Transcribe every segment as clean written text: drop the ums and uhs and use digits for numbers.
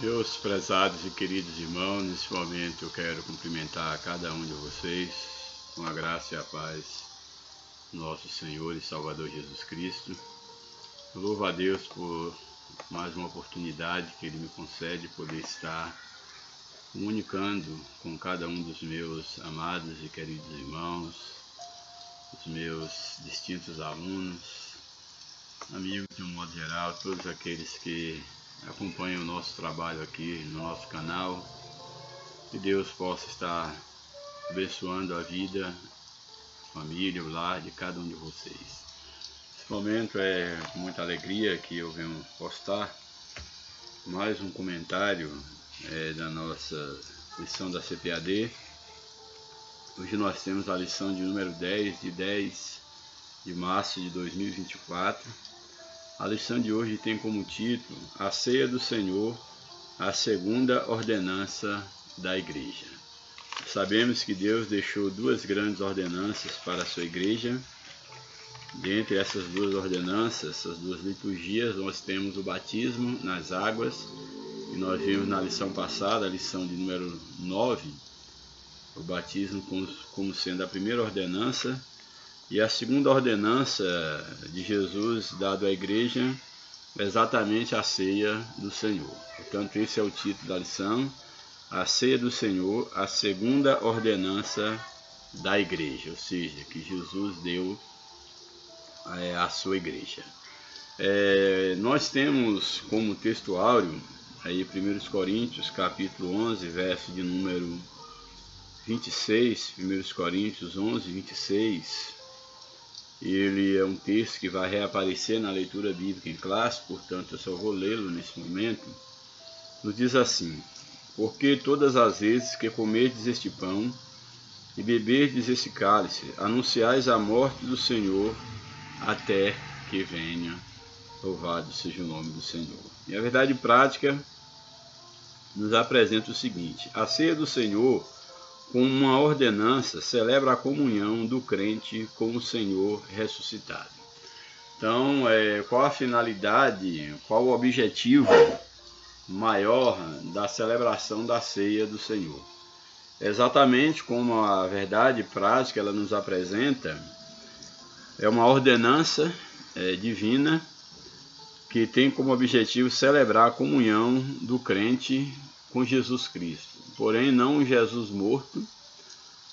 Meus prezados e queridos irmãos, nesse momento eu quero cumprimentar cada um de vocês com a graça e a paz do nosso Senhor e Salvador Jesus Cristo. Eu louvo a Deus por mais uma oportunidade que Ele me concede poder estar comunicando com cada um dos meus amados e queridos irmãos, os meus distintos alunos, amigos de um modo geral, todos aqueles que acompanhem o nosso trabalho aqui no nosso canal. Que Deus possa estar abençoando a vida, a família, o lar de cada um de vocês. Esse momento é com muita alegria que eu venho postar mais um comentário da nossa lição da CPAD. Hoje nós temos a lição de número 10, de 10 de março de 2024. A lição de hoje tem como título A Ceia do Senhor, a segunda ordenança da Igreja. Sabemos que Deus deixou duas grandes ordenanças para a sua Igreja. Dentre essas duas ordenanças, essas duas liturgias, nós temos o batismo nas águas, e nós vimos na lição passada, a lição de número 9, o batismo como sendo a primeira ordenança, e a segunda ordenança de Jesus dado à igreja é exatamente a ceia do Senhor. Portanto, esse é o título da lição, a ceia do Senhor, a segunda ordenança da igreja, ou seja, que Jesus deu à sua igreja. Nós temos como texto áureo, aí 1 Coríntios, capítulo 11, verso de número 26, 1 Coríntios 11, 26, ele é um texto que vai reaparecer na leitura bíblica em classe, portanto eu só vou lê-lo nesse momento. Nos diz assim: porque todas as vezes que comerdes este pão e beberdes esse cálice, anunciais a morte do Senhor até que venha. Louvado seja o nome do Senhor. E a verdade prática nos apresenta o seguinte: a ceia do Senhor, com uma ordenança, celebra a comunhão do crente com o Senhor ressuscitado. Então, qual a finalidade, qual o objetivo maior da celebração da ceia do Senhor? Exatamente como a verdade prática ela nos apresenta, é uma ordenança divina que tem como objetivo celebrar a comunhão do crente com Jesus Cristo. Porém, não um Jesus morto,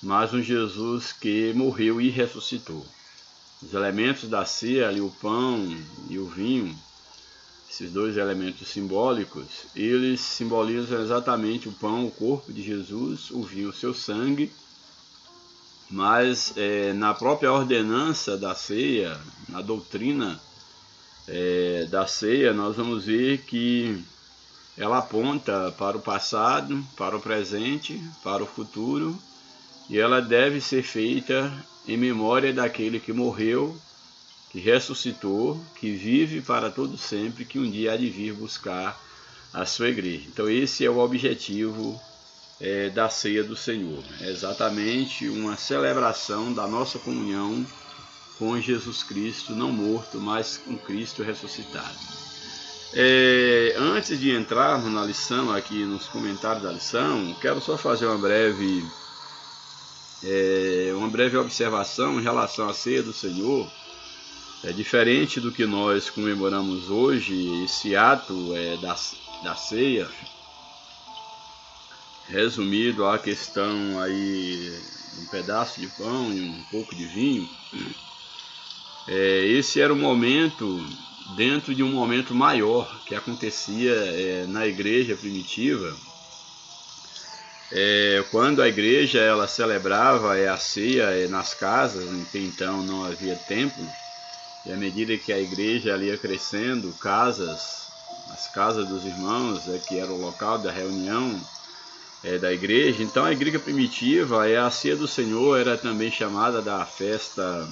mas um Jesus que morreu e ressuscitou. Os elementos da ceia, ali, o pão e o vinho, esses dois elementos simbólicos, eles simbolizam exatamente o pão, o corpo de Jesus, o vinho, o seu sangue, mas na própria ordenança da ceia, na doutrina da ceia, nós vamos ver que ela aponta para o passado, para o presente, para o futuro, e ela deve ser feita em memória daquele que morreu, que ressuscitou, que vive para todo sempre, que um dia há de vir buscar a sua igreja. Então esse é o objetivo da ceia do Senhor. É exatamente uma celebração da nossa comunhão com Jesus Cristo, não morto, mas com Cristo ressuscitado. Antes de entrarmos na lição, aqui nos comentários da lição, quero só fazer uma breve observação em relação à ceia do Senhor. É diferente do que nós comemoramos hoje, esse ato da ceia, resumido à questão aí, um pedaço de pão e um pouco de vinho. Esse era o momento dentro de um momento maior que acontecia na igreja primitiva, quando a igreja ela celebrava a ceia nas casas, então não havia templo, e à medida que a igreja ela ia crescendo, as casas dos irmãos, que era o local da reunião da igreja, então a igreja primitiva, a ceia do Senhor era também chamada da festa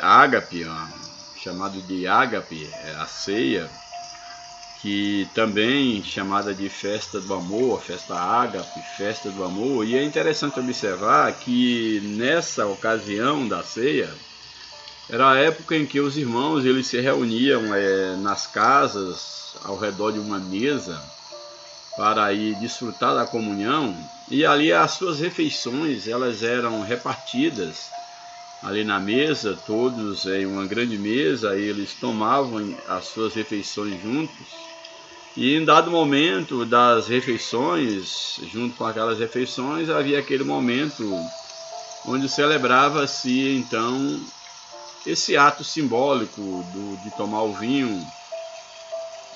ágape, chamado de ágape, a ceia, que também chamada de festa do amor, festa ágape, festa do amor. E é interessante observar que nessa ocasião da ceia, era a época em que os irmãos eles se reuniam nas casas ao redor de uma mesa, para ir desfrutar da comunhão, e ali as suas refeições elas eram repartidas ali na mesa, todos em uma grande mesa, eles tomavam as suas refeições juntos, e em dado momento das refeições, junto com aquelas refeições, havia aquele momento onde celebrava-se então esse ato simbólico de tomar o vinho,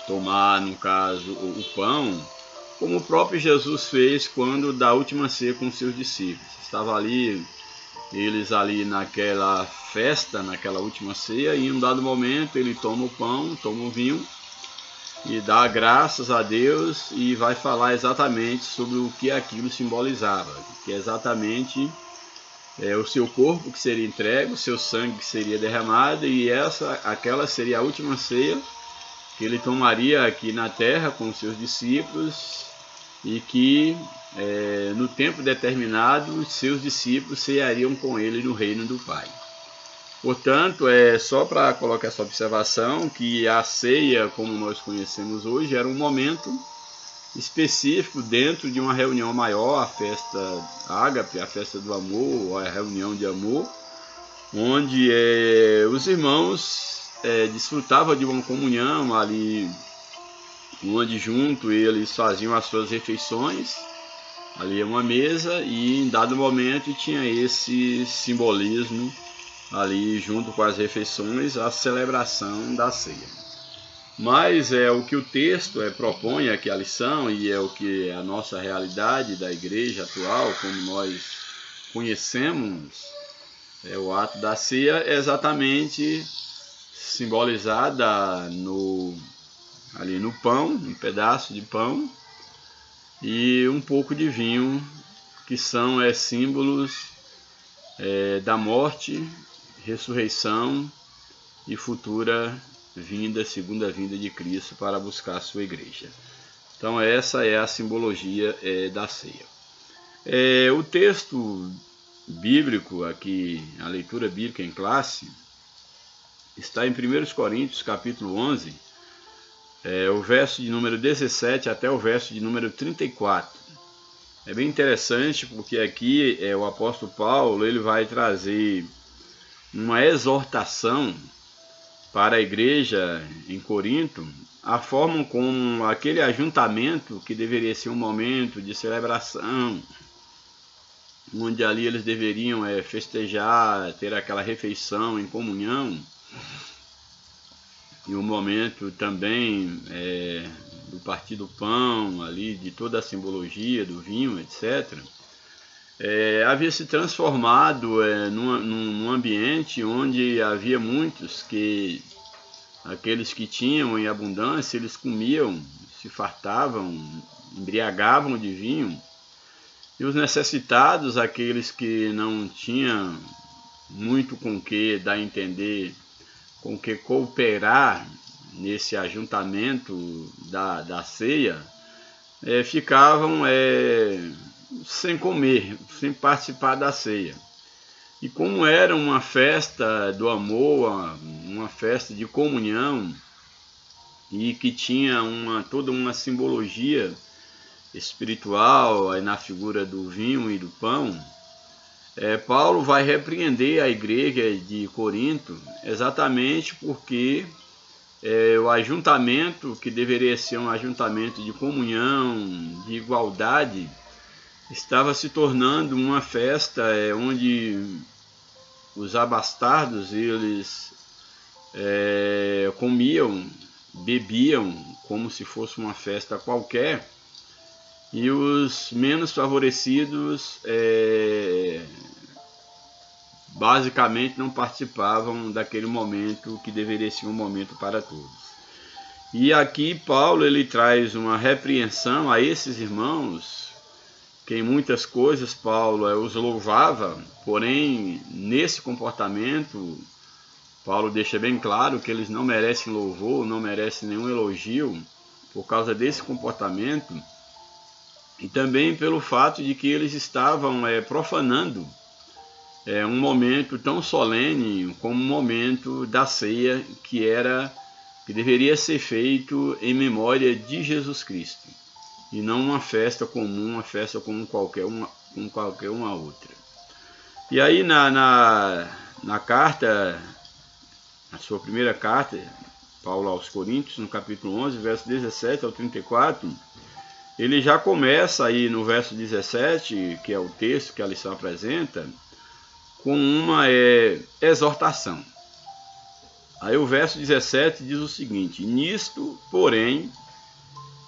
tomar, no caso, o pão, como o próprio Jesus fez quando da última ceia com seus discípulos. Estava ali, eles ali naquela festa, naquela última ceia, e em um dado momento ele toma o pão, toma o vinho, e dá graças a Deus e vai falar exatamente sobre o que aquilo simbolizava, que é exatamente o seu corpo que seria entregue, o seu sangue que seria derramado, e aquela seria a última ceia que ele tomaria aqui na terra com os seus discípulos, e que no tempo determinado os seus discípulos ceariam com ele no reino do Pai. Portanto, só para colocar essa observação, que a ceia, como nós conhecemos hoje, era um momento específico dentro de uma reunião maior, a festa ágape, a festa do amor, a reunião de amor, onde os irmãos desfrutavam de uma comunhão ali, onde junto eles faziam as suas refeições, ali é uma mesa, e em dado momento tinha esse simbolismo ali junto com as refeições, a celebração da ceia. Mas o que o texto propõe aqui, a lição, e é o que é a nossa realidade da igreja atual, como nós conhecemos o ato da ceia, é exatamente simbolizada ali no pão, um pedaço de pão e um pouco de vinho, que são símbolos da morte, ressurreição e futura vinda, segunda vinda de Cristo para buscar a sua igreja. Então essa é a simbologia da ceia. O texto bíblico aqui, a leitura bíblica em classe, está em 1 Coríntios capítulo 11, o verso de número 17 até o verso de número 34. É bem interessante porque aqui o apóstolo Paulo ele vai trazer uma exortação para a igreja em Corinto, a forma como aquele ajuntamento, que deveria ser um momento de celebração, onde ali eles deveriam festejar, ter aquela refeição em comunhão, e um momento também do partir do pão, ali, de toda a simbologia do vinho, etc., havia se transformado num ambiente onde havia muitos que, aqueles que tinham em abundância, eles comiam, se fartavam, embriagavam de vinho, e os necessitados, aqueles que não tinham muito com que dar a entender, com que cooperar nesse ajuntamento da ceia, ficavam sem comer, sem participar da ceia. E como era uma festa do amor, uma festa de comunhão, e que tinha toda uma simbologia espiritual na figura do vinho e do pão, Paulo vai repreender a igreja de Corinto exatamente porque o ajuntamento, que deveria ser um ajuntamento de comunhão, de igualdade, estava se tornando uma festa onde os abastardos eles comiam, bebiam como se fosse uma festa qualquer, e os menos favorecidos basicamente não participavam daquele momento que deveria ser um momento para todos. E aqui Paulo ele traz uma repreensão a esses irmãos, que em muitas coisas Paulo os louvava, porém nesse comportamento Paulo deixa bem claro que eles não merecem louvor, não merecem nenhum elogio por causa desse comportamento, e também pelo fato de que eles estavam profanando um momento tão solene como o momento da ceia, que deveria ser feito em memória de Jesus Cristo. e não uma festa comum, uma festa como qualquer uma outra. E aí na carta, na sua primeira carta, Paulo aos Coríntios, no capítulo 11, verso 17 ao 34, ele já começa aí no verso 17, que é o texto que a lição apresenta, com uma exortação. Aí o verso 17 diz o seguinte: nisto, porém,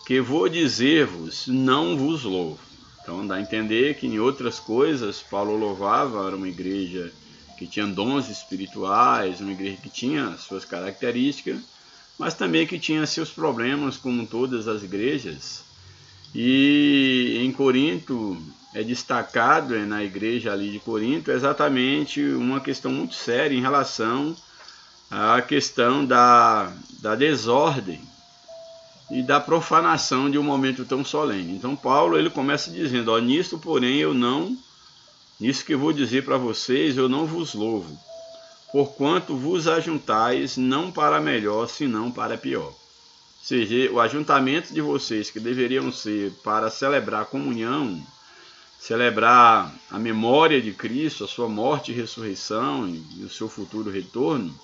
que vou dizer-vos, não vos louvo. Então dá a entender que em outras coisas Paulo louvava, era uma igreja que tinha dons espirituais, uma igreja que tinha suas características, mas também que tinha seus problemas, como todas as igrejas. E em Corinto é destacado, na igreja ali de Corinto, exatamente uma questão muito séria em relação à questão da desordem e da profanação de um momento tão solene. Então Paulo ele começa dizendo: ó, nisto porém nisso que vou dizer para vocês, eu não vos louvo, porquanto vos ajuntais não para melhor, senão para pior. Ou seja, o ajuntamento de vocês, que deveriam ser para celebrar a comunhão, celebrar a memória de Cristo, a sua morte e ressurreição e o seu futuro retorno,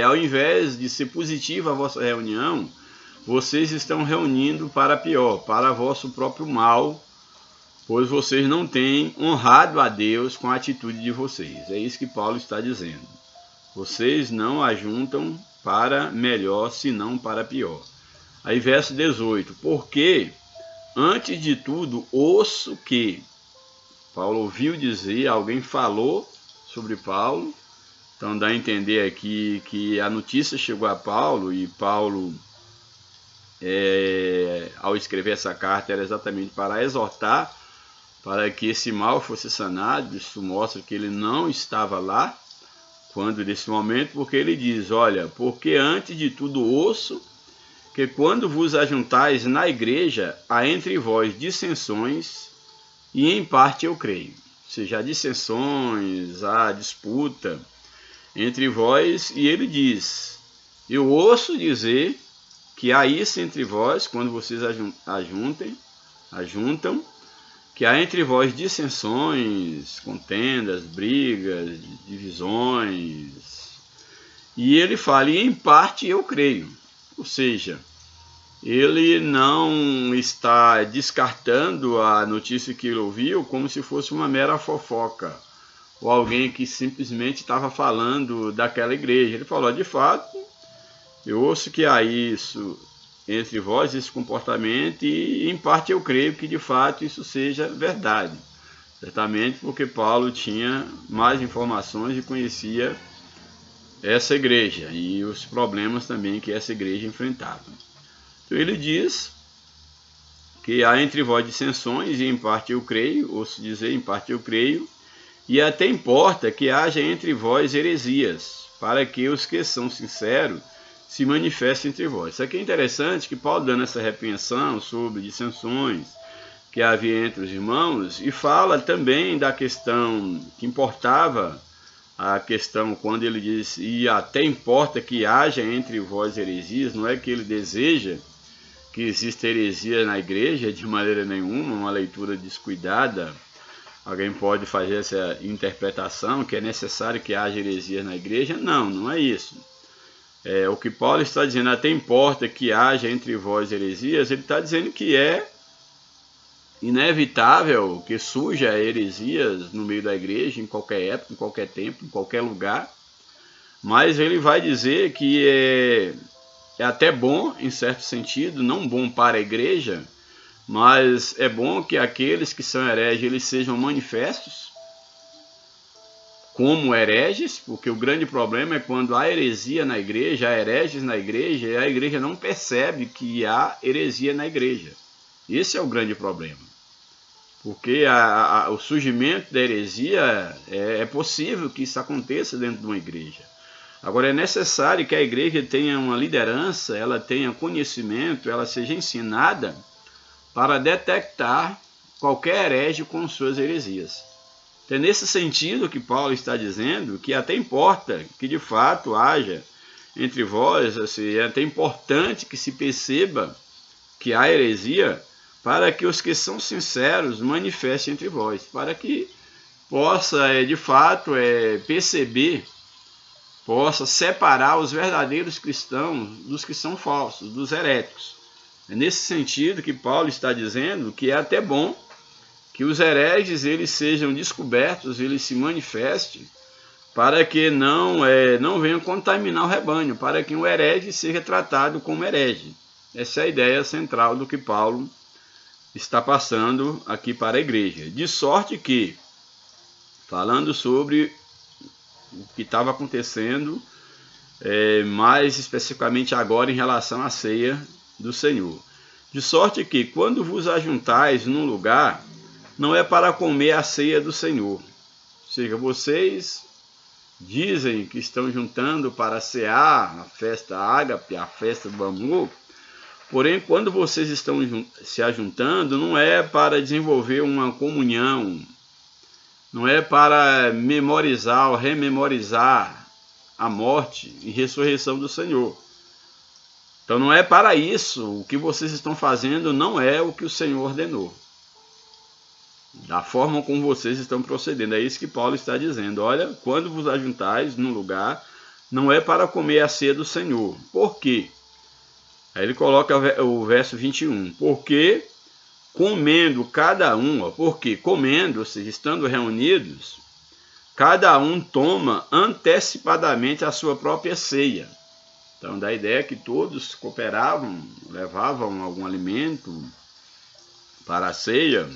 ao invés de ser positiva a vossa reunião, vocês estão reunindo para pior, para vosso próprio mal, pois vocês não têm honrado a Deus com a atitude de vocês. É isso que Paulo está dizendo. Vocês não ajuntam para melhor, senão para pior. Aí verso 18, porque antes de tudo ouço que, Paulo ouviu dizer, alguém falou sobre Paulo, então dá a entender aqui que a notícia chegou a Paulo, e Paulo, ao escrever essa carta, era exatamente para exortar, para que esse mal fosse sanado. Isso mostra que ele não estava lá, quando nesse momento, porque ele diz: olha, porque antes de tudo ouço que quando vos ajuntais na igreja, há entre vós dissensões, e em parte eu creio. Ou seja, há dissensões, há disputa entre vós, e ele diz: eu ouço dizer que há isso entre vós, quando vocês ajuntam, que há entre vós dissensões, contendas, brigas, divisões. E ele fala: e em parte eu creio. Ou seja, ele não está descartando a notícia que ele ouviu como se fosse uma mera fofoca, ou alguém que simplesmente estava falando daquela igreja. Ele falou: de fato, eu ouço que há isso entre vós, esse comportamento, e em parte eu creio que de fato isso seja verdade. Certamente porque Paulo tinha mais informações e conhecia essa igreja e os problemas também que essa igreja enfrentava. Então ele diz que há entre vós dissensões, e em parte eu creio, ouço dizer, em parte eu creio, e até importa que haja entre vós heresias, para que os que são sinceros se manifesta entre vós. Isso aqui é interessante, que Paulo, dando essa repreensão sobre dissensões que havia entre os irmãos, e fala também da questão que importava, a questão quando ele diz: e até importa que haja entre vós heresias. Não é que ele deseja que exista heresia na igreja de maneira nenhuma, uma leitura descuidada. Alguém pode fazer essa interpretação, que é necessário que haja heresia na igreja. Não, não é isso. O que Paulo está dizendo, até importa que haja entre vós heresias, ele está dizendo que é inevitável que surja heresias no meio da igreja, em qualquer época, em qualquer tempo, em qualquer lugar, mas ele vai dizer que é até bom, em certo sentido, não bom para a igreja, mas é bom que aqueles que são hereges eles sejam manifestos como hereges, porque o grande problema é quando há heresia na igreja, há hereges na igreja, e a igreja não percebe que há heresia na igreja. Esse é o grande problema. Porque o surgimento da heresia é possível que isso aconteça dentro de uma igreja. Agora é necessário que a igreja tenha uma liderança, ela tenha conhecimento, ela seja ensinada para detectar qualquer herege com suas heresias. É nesse sentido que Paulo está dizendo que até importa que de fato haja entre vós, assim, é até importante que se perceba que há heresia, para que os que são sinceros manifestem entre vós, para que possa, de fato, perceber, possa separar os verdadeiros cristãos dos que são falsos, dos heréticos. É nesse sentido que Paulo está dizendo que é até bom que os hereges eles sejam descobertos, eles se manifestem, para que não venham contaminar o rebanho, para que um herege seja tratado como herege. Essa é a ideia central do que Paulo está passando aqui para a igreja. De sorte que, falando sobre o que estava acontecendo, mais especificamente agora em relação à ceia do Senhor. De sorte que, quando vos ajuntais num lugar, não é para comer a ceia do Senhor. Ou seja, vocês dizem que estão juntando para cear a festa ágape, a festa do amor, porém, quando vocês estão se ajuntando, não é para desenvolver uma comunhão, não é para memorizar ou rememorizar a morte e ressurreição do Senhor. Então não é para isso. O que vocês estão fazendo não é o que o Senhor ordenou. Da forma como vocês estão procedendo. É isso que Paulo está dizendo. Olha, quando vos ajuntais num lugar, não é para comer a ceia do Senhor. Por quê? Aí ele coloca o verso 21. Porque comendo cada um, porque comendo, ou seja, estando reunidos, cada um toma antecipadamente a sua própria ceia. Então dá a ideia que todos cooperavam, levavam algum alimento para a ceia,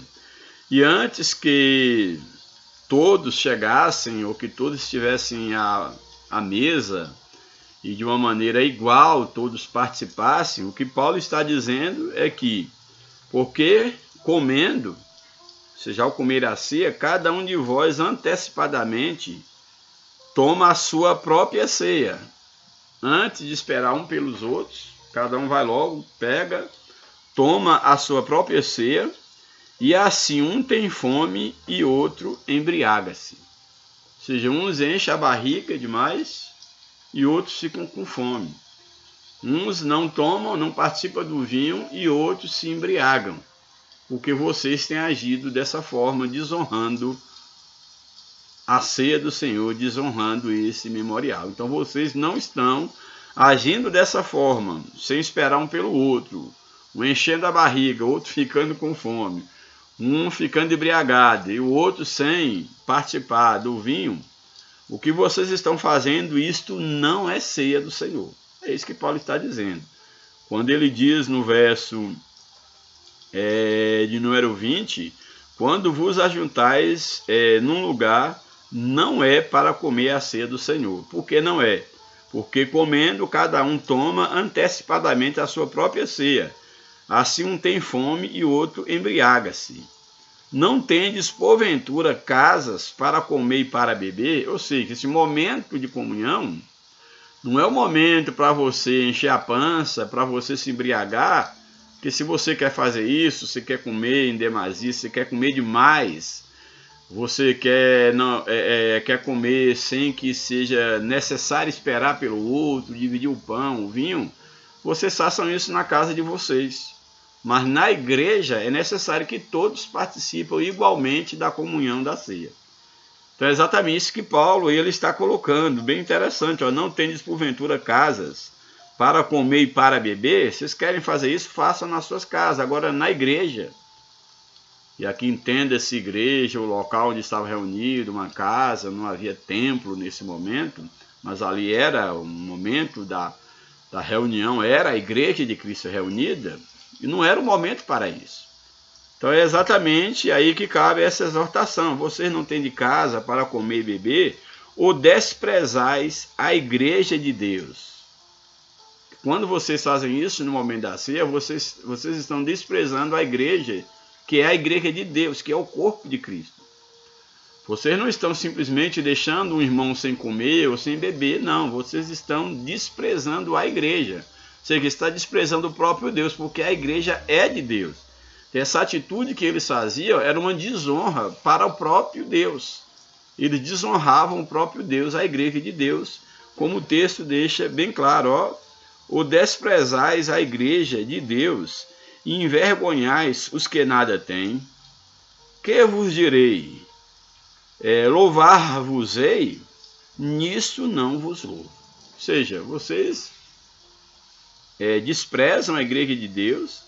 e antes que todos chegassem, ou que todos estivessem à mesa, e de uma maneira igual todos participassem, o que Paulo está dizendo é que, porque comendo, ou seja, ao comer a ceia, cada um de vós antecipadamente toma a sua própria ceia. Antes de esperar um pelos outros, cada um vai logo, pega, toma a sua própria ceia, e assim um tem fome e outro embriaga-se. Ou seja, uns enchem a barriga demais e outros ficam com fome. Uns não tomam, não participam do vinho e outros se embriagam, porque vocês têm agido dessa forma, desonrando a ceia do Senhor, desonrando esse memorial. Então vocês não estão agindo dessa forma, sem esperar um pelo outro, um enchendo a barriga, outro ficando com fome, um ficando embriagado e o outro sem participar do vinho. O que vocês estão fazendo, isto não é ceia do Senhor. É isso que Paulo está dizendo. Quando ele diz no verso de número 20, quando vos ajuntais num lugar, não é para comer a ceia do Senhor. Por que não é? Porque comendo, cada um toma antecipadamente a sua própria ceia. Assim um tem fome e outro embriaga-se. Não tendes, porventura, casas para comer e para beber? Ou seja, esse momento de comunhão não é o momento para você encher a pança, para você se embriagar, porque se você quer fazer isso, você quer comer em demasia, você quer comer demais, você quer comer sem que seja necessário esperar pelo outro, dividir o pão, o vinho, vocês façam isso na casa de vocês. Mas na igreja é necessário que todos participem igualmente da comunhão da ceia. Então é exatamente isso que Paulo ele está colocando, bem interessante. Não tendes porventura casas para comer e para beber? Vocês querem fazer isso, façam nas suas casas. Agora na igreja, e aqui entenda-se igreja, o local onde estava reunido, uma casa, não havia templo nesse momento, mas ali era o momento da reunião, era a igreja de Cristo reunida, e não era o momento para isso. Então é exatamente aí que cabe essa exortação. Vocês não têm de casa para comer e beber, ou desprezais a igreja de Deus. Quando vocês fazem isso no momento da ceia, vocês estão desprezando a igreja, que é a igreja de Deus, que é o corpo de Cristo. Vocês não estão simplesmente deixando um irmão sem comer ou sem beber, não. Vocês estão desprezando a igreja. Ou seja, está desprezando o próprio Deus, porque a igreja é de Deus. Essa atitude que eles faziam era uma desonra para o próprio Deus. Eles desonravam o próprio Deus, a igreja de Deus, como o texto deixa bem claro. Ou desprezais a igreja de Deus e envergonhais os que nada têm, que vos direi? Louvar-vos-ei? Nisso não vos louvo. Ou seja, vocês desprezam a igreja de Deus,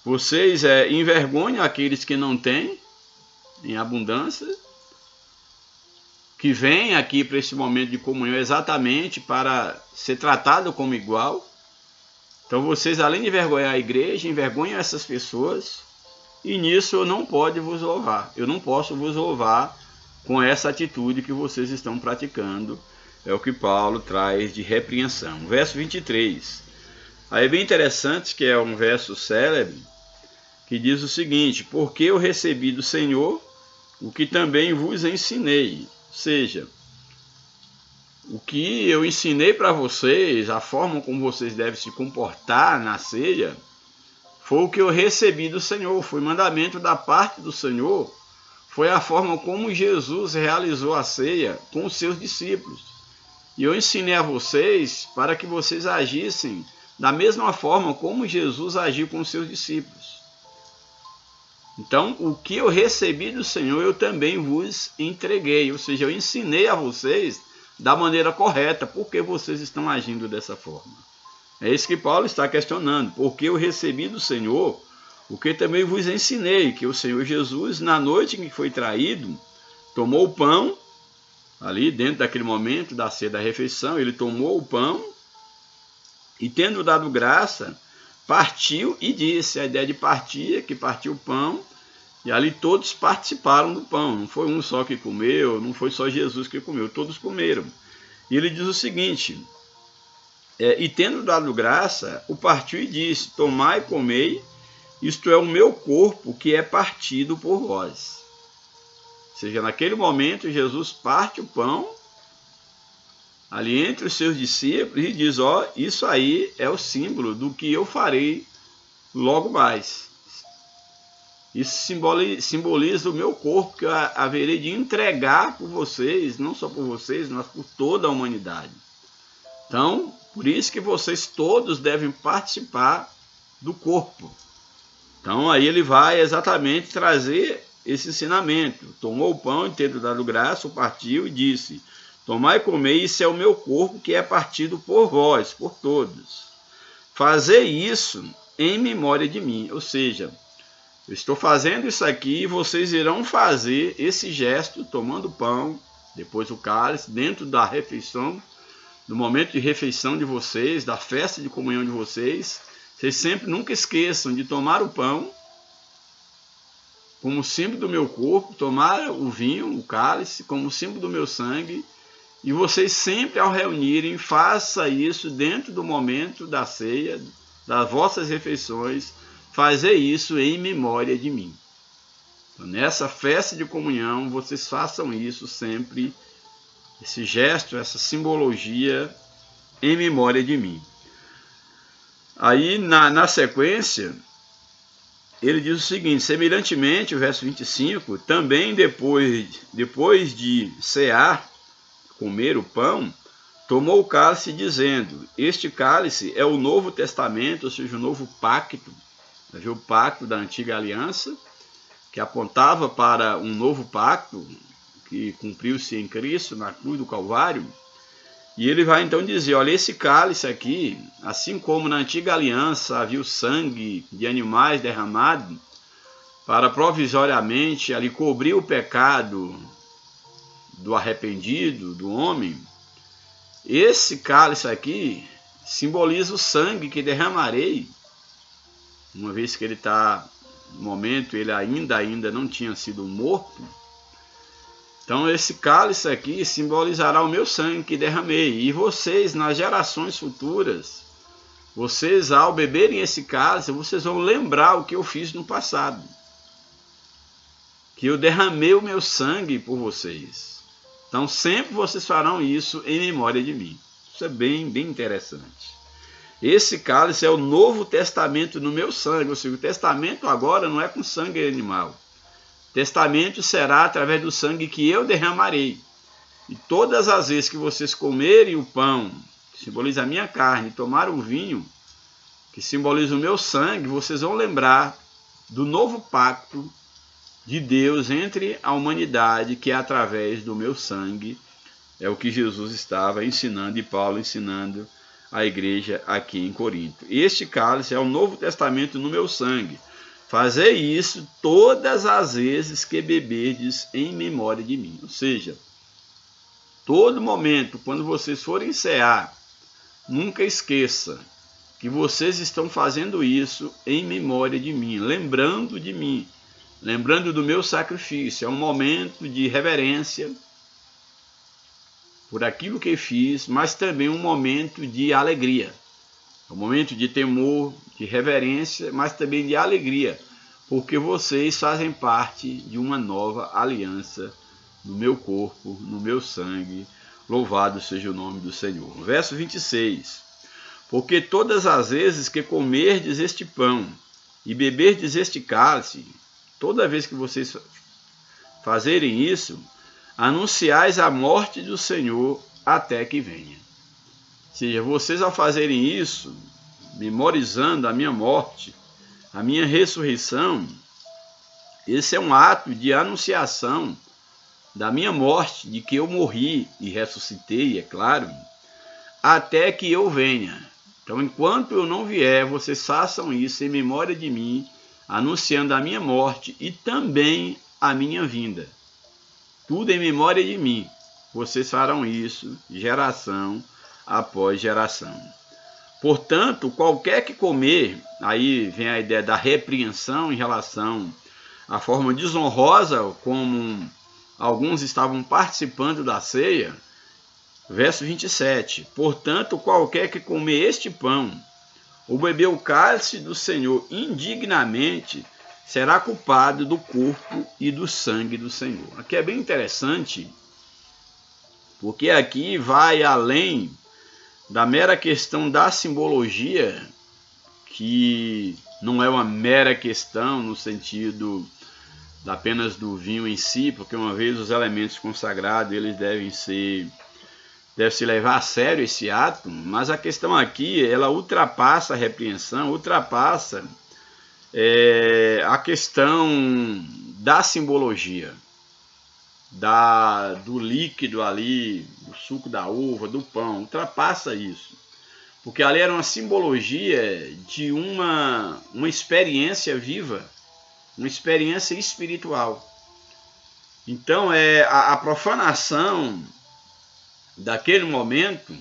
vocês envergonham aqueles que não têm em abundância, que vêm aqui para esse momento de comunhão exatamente para ser tratado como igual. Então vocês, além de envergonhar a igreja, envergonham essas pessoas, e nisso eu não posso vos louvar. Eu não posso vos louvar com essa atitude que vocês estão praticando. É o que Paulo traz de repreensão. Verso 23. Aí é bem interessante, que é um verso célebre, que diz o seguinte: porque eu recebi do Senhor o que também vos ensinei. Ou seja, o que eu ensinei para vocês, a forma como vocês devem se comportar na ceia, foi o que eu recebi do Senhor, foi mandamento da parte do Senhor, foi a forma como Jesus realizou a ceia com os seus discípulos. E eu ensinei a vocês para que vocês agissem da mesma forma como Jesus agiu com os seus discípulos. Então, o que eu recebi do Senhor, eu também vos entreguei. Ou seja, eu ensinei a vocês da maneira correta. Por que vocês estão agindo dessa forma? É isso que Paulo está questionando. Porque eu recebi do Senhor o que também vos ensinei. Que o Senhor Jesus, na noite em que foi traído, tomou o pão, ali dentro daquele momento da ceia da refeição, ele tomou o pão e, tendo dado graça, partiu e disse. A ideia de partir é que partiu o pão, e ali todos participaram do pão. Não foi um só que comeu, não foi só Jesus que comeu, todos comeram. E ele diz o seguinte: e tendo dado graça, o partiu e disse: tomai e comei, isto é o meu corpo que é partido por vós. Ou seja, naquele momento Jesus parte o pão ali entre os seus discípulos e diz: isso aí é o símbolo do que eu farei logo mais. Isso simboliza o meu corpo que eu haverei de entregar por vocês, não só por vocês, mas por toda a humanidade. Então, por isso que vocês todos devem participar do corpo. Então, aí ele vai exatamente trazer esse ensinamento. Tomou o pão e, tendo dado graça, o partiu e disse: tomai e comei, isso é o meu corpo que é partido por vós, por todos. Fazei isso em memória de mim. Ou seja, eu estou fazendo isso aqui e vocês irão fazer esse gesto, tomando o pão, depois o cálice, dentro da refeição, no momento de refeição de vocês, da festa de comunhão de vocês. Vocês sempre, nunca esqueçam de tomar o pão como símbolo do meu corpo, tomar o vinho, o cálice, como símbolo do meu sangue. E vocês sempre, ao reunirem, façam isso dentro do momento da ceia, das vossas refeições, fazer isso em memória de mim. Então, nessa festa de comunhão, vocês façam isso sempre, esse gesto, essa simbologia, em memória de mim. Aí, na sequência, ele diz o seguinte: semelhantemente, o verso 25, também depois de cear, comer o pão, tomou o cálice dizendo: este cálice é o Novo Testamento, ou seja, o novo pacto, o pacto da antiga aliança, que apontava para um novo pacto que cumpriu-se em Cristo na cruz do Calvário. E ele vai então dizer: olha, esse cálice aqui, assim como na antiga aliança havia o sangue de animais derramado para provisoriamente ali cobrir o pecado do arrependido, do homem, esse cálice aqui simboliza o sangue que derramarei, uma vez que ele está, no momento, ele ainda não tinha sido morto. Então esse cálice aqui simbolizará o meu sangue que derramei. E vocês, nas gerações futuras, vocês, ao beberem esse cálice, vocês vão lembrar o que eu fiz no passado. Que eu derramei o meu sangue por vocês. Então sempre vocês farão isso em memória de mim. Isso é bem interessante. Esse cálice é o Novo Testamento no meu sangue. Ou seja, o testamento agora não é com sangue animal. Testamento será através do sangue que eu derramarei. E todas as vezes que vocês comerem o pão, que simboliza a minha carne, e tomar o vinho, que simboliza o meu sangue, vocês vão lembrar do novo pacto de Deus entre a humanidade, que é através do meu sangue. É o que Jesus estava ensinando e Paulo ensinando a igreja aqui em Corinto. Este cálice é o Novo Testamento no meu sangue. Fazei isso todas as vezes que beberdes em memória de mim. Ou seja, todo momento, quando vocês forem cear, nunca esqueça que vocês estão fazendo isso em memória de mim, lembrando de mim, lembrando do meu sacrifício. É um momento de reverência por aquilo que fiz, mas também um momento de alegria. É um momento de temor, de reverência, mas também de alegria, porque vocês fazem parte de uma nova aliança no meu corpo, no meu sangue. Louvado seja o nome do Senhor. Verso 26. Porque todas as vezes que comerdes este pão e beberdes este cálice, toda vez que vocês fazerem isso, anunciais a morte do Senhor até que venha. Ou seja, vocês ao fazerem isso, memorizando a minha morte, a minha ressurreição, esse é um ato de anunciação da minha morte, de que eu morri e ressuscitei, é claro, até que eu venha. Então, enquanto eu não vier, vocês façam isso em memória de mim, anunciando a minha morte e também a minha vinda. Tudo em memória de mim. Vocês farão isso geração após geração. Portanto, qualquer que comer, aí vem a ideia da repreensão em relação à forma desonrosa como alguns estavam participando da ceia. Verso 27. Portanto, qualquer que comer este pão ou beber o cálice do Senhor indignamente, será culpado do corpo e do sangue do Senhor. Aqui é bem interessante, porque aqui vai além da mera questão da simbologia, que não é uma mera questão no sentido apenas do vinho em si, porque uma vez os elementos consagrados, eles deve-se levar a sério esse ato, mas a questão aqui, ela ultrapassa a repreensão, ultrapassa a questão da simbologia, do líquido ali, do suco da uva, do pão, ultrapassa isso. Porque ali era uma simbologia de uma experiência viva, uma experiência espiritual. Então, a profanação daquele momento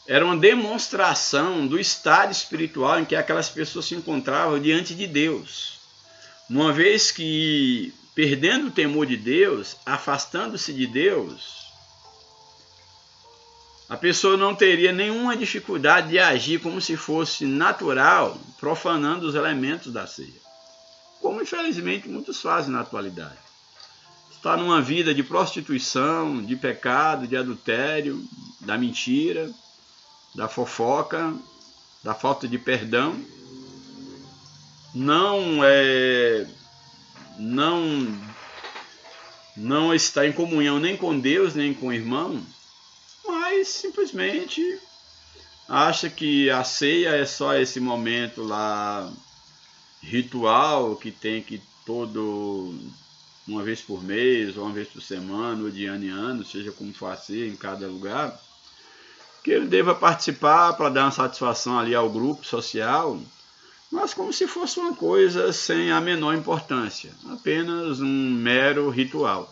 era uma demonstração do estado espiritual em que aquelas pessoas se encontravam diante de Deus. Uma vez que, perdendo o temor de Deus, afastando-se de Deus, a pessoa não teria nenhuma dificuldade de agir como se fosse natural, profanando os elementos da ceia. Como, infelizmente, muitos fazem na atualidade. Está numa vida de prostituição, de pecado, de adultério, da mentira, da fofoca, da falta de perdão. Não está em comunhão nem com Deus, nem com o irmão, mas simplesmente acha que a ceia é só esse momento lá ritual que tem que uma vez por mês, ou uma vez por semana, ou de ano em ano, seja como for assim, em cada lugar, que ele deva participar para dar uma satisfação ali ao grupo social, mas como se fosse uma coisa sem a menor importância, apenas um mero ritual.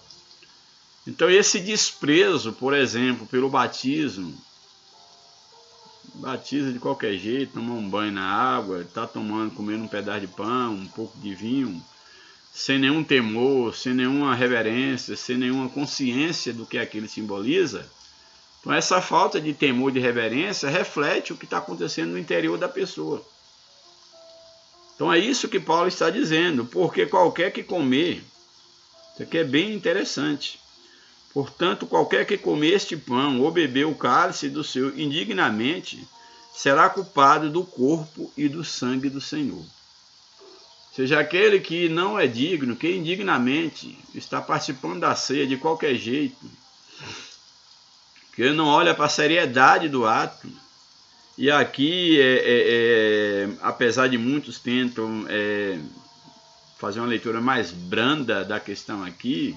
Então esse desprezo, por exemplo, pelo batismo, batiza de qualquer jeito, toma um banho na água, está comendo um pedaço de pão, um pouco de vinho, sem nenhum temor, sem nenhuma reverência, sem nenhuma consciência do que aquilo simboliza. Então essa falta de temor, de reverência, reflete o que está acontecendo no interior da pessoa. Então é isso que Paulo está dizendo, porque qualquer que comer, isso aqui é bem interessante, portanto, qualquer que comer este pão ou beber o cálice do Senhor indignamente, será culpado do corpo e do sangue do Senhor. Seja aquele que não é digno, que indignamente está participando da ceia de qualquer jeito, que não olha para a seriedade do ato, E aqui, apesar de muitos tentam fazer uma leitura mais branda da questão aqui,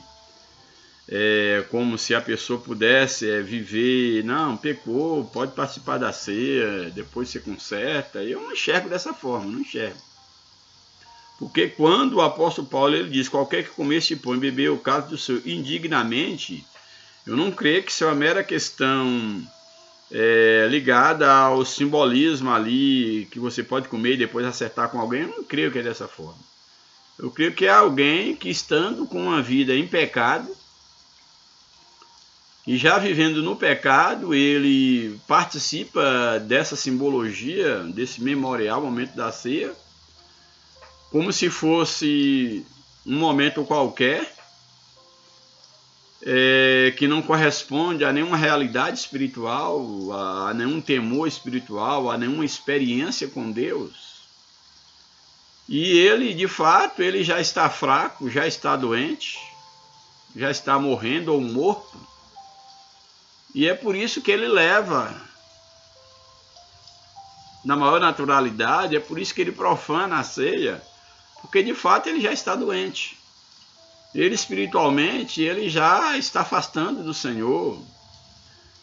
como se a pessoa pudesse viver, não, pecou, pode participar da ceia, depois você conserta. Eu não enxergo dessa forma, não enxergo. Porque quando o apóstolo Paulo ele diz, qualquer que comer este pão e beber o cálice do seu indignamente, eu não creio que isso é uma mera questão ligada ao simbolismo ali, que você pode comer e depois acertar com alguém. Eu não creio que é dessa forma. Eu creio que é alguém que, estando com uma vida em pecado, e já vivendo no pecado, ele participa dessa simbologia, desse memorial, momento da ceia, como se fosse um momento qualquer, que não corresponde a nenhuma realidade espiritual, a nenhum temor espiritual, a nenhuma experiência com Deus. E ele, de fato, ele já está fraco, já está doente, já está morrendo ou morto. E é por isso que ele leva, na maior naturalidade, é por isso que ele profana a ceia, porque de fato ele já está doente. Ele espiritualmente, ele já está afastando do Senhor,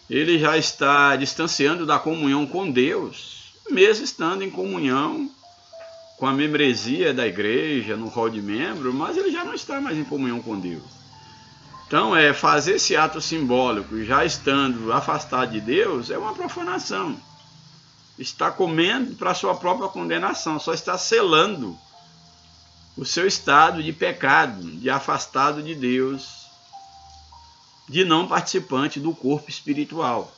ele já está distanciando da comunhão com Deus, mesmo estando em comunhão com a membresia da igreja, no rol de membro, mas ele já não está mais em comunhão com Deus. Então, fazer esse ato simbólico, já estando afastado de Deus, é uma profanação. Está comendo para a sua própria condenação, só está selando o seu estado de pecado, de afastado de Deus, de não participante do corpo espiritual.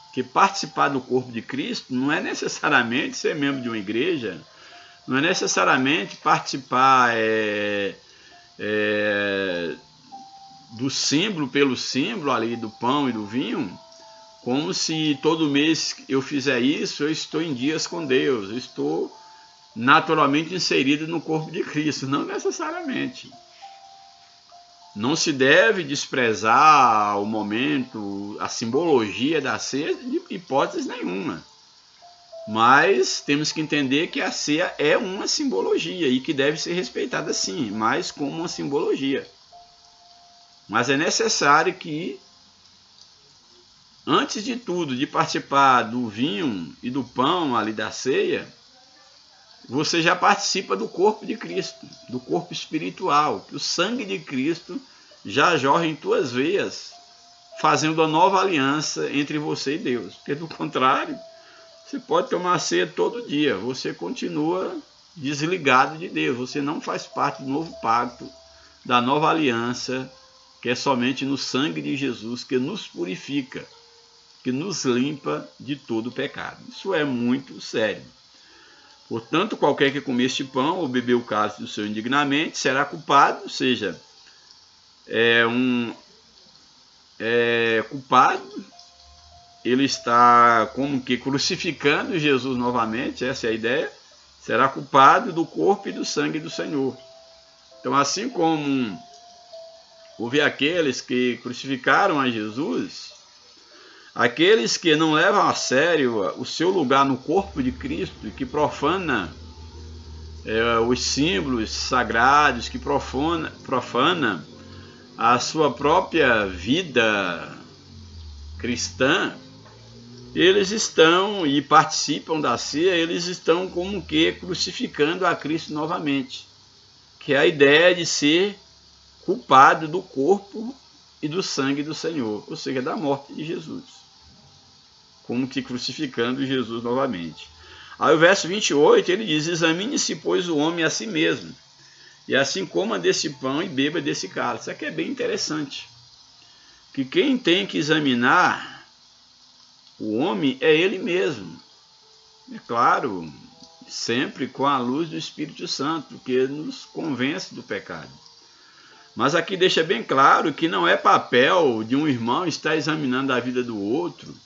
Porque participar do corpo de Cristo não é necessariamente ser membro de uma igreja, não é necessariamente participar do símbolo pelo símbolo ali do pão e do vinho, como se todo mês eu fizer isso, eu estou em dias com Deus, eu estou naturalmente inserido no corpo de Cristo. Não necessariamente. Não se deve desprezar o momento, a simbologia da ceia de hipótese nenhuma. Mas temos que entender que a ceia é uma simbologia e que deve ser respeitada sim, mas como uma simbologia. Mas é necessário que, antes de tudo, de participar do vinho e do pão ali da ceia, você já participa do corpo de Cristo, do corpo espiritual, que o sangue de Cristo já jorra em tuas veias, fazendo a nova aliança entre você e Deus. Porque do contrário, você pode tomar ceia todo dia, você continua desligado de Deus, você não faz parte do novo pacto, da nova aliança, que é somente no sangue de Jesus que nos purifica, que nos limpa de todo pecado. Isso é muito sério. Portanto, qualquer que comer este pão ou beber o cálice do seu indignamente será culpado, ou seja, culpado, ele está como que crucificando Jesus novamente, essa é a ideia, será culpado do corpo e do sangue do Senhor. Então, assim como houve aqueles que crucificaram a Jesus, aqueles que não levam a sério o seu lugar no corpo de Cristo, que profana os símbolos sagrados, que profana a sua própria vida cristã, eles estão e participam da ceia, eles estão como que crucificando a Cristo novamente, que é a ideia de ser culpado do corpo e do sangue do Senhor, ou seja, da morte de Jesus, como que crucificando Jesus novamente. Aí o verso 28, ele diz, examine-se, pois, o homem a si mesmo, e assim coma desse pão e beba desse cálice. Isso aqui é bem interessante, que quem tem que examinar o homem é ele mesmo. É claro, sempre com a luz do Espírito Santo, que nos convence do pecado. Mas aqui deixa bem claro que não é papel de um irmão estar examinando a vida do outro,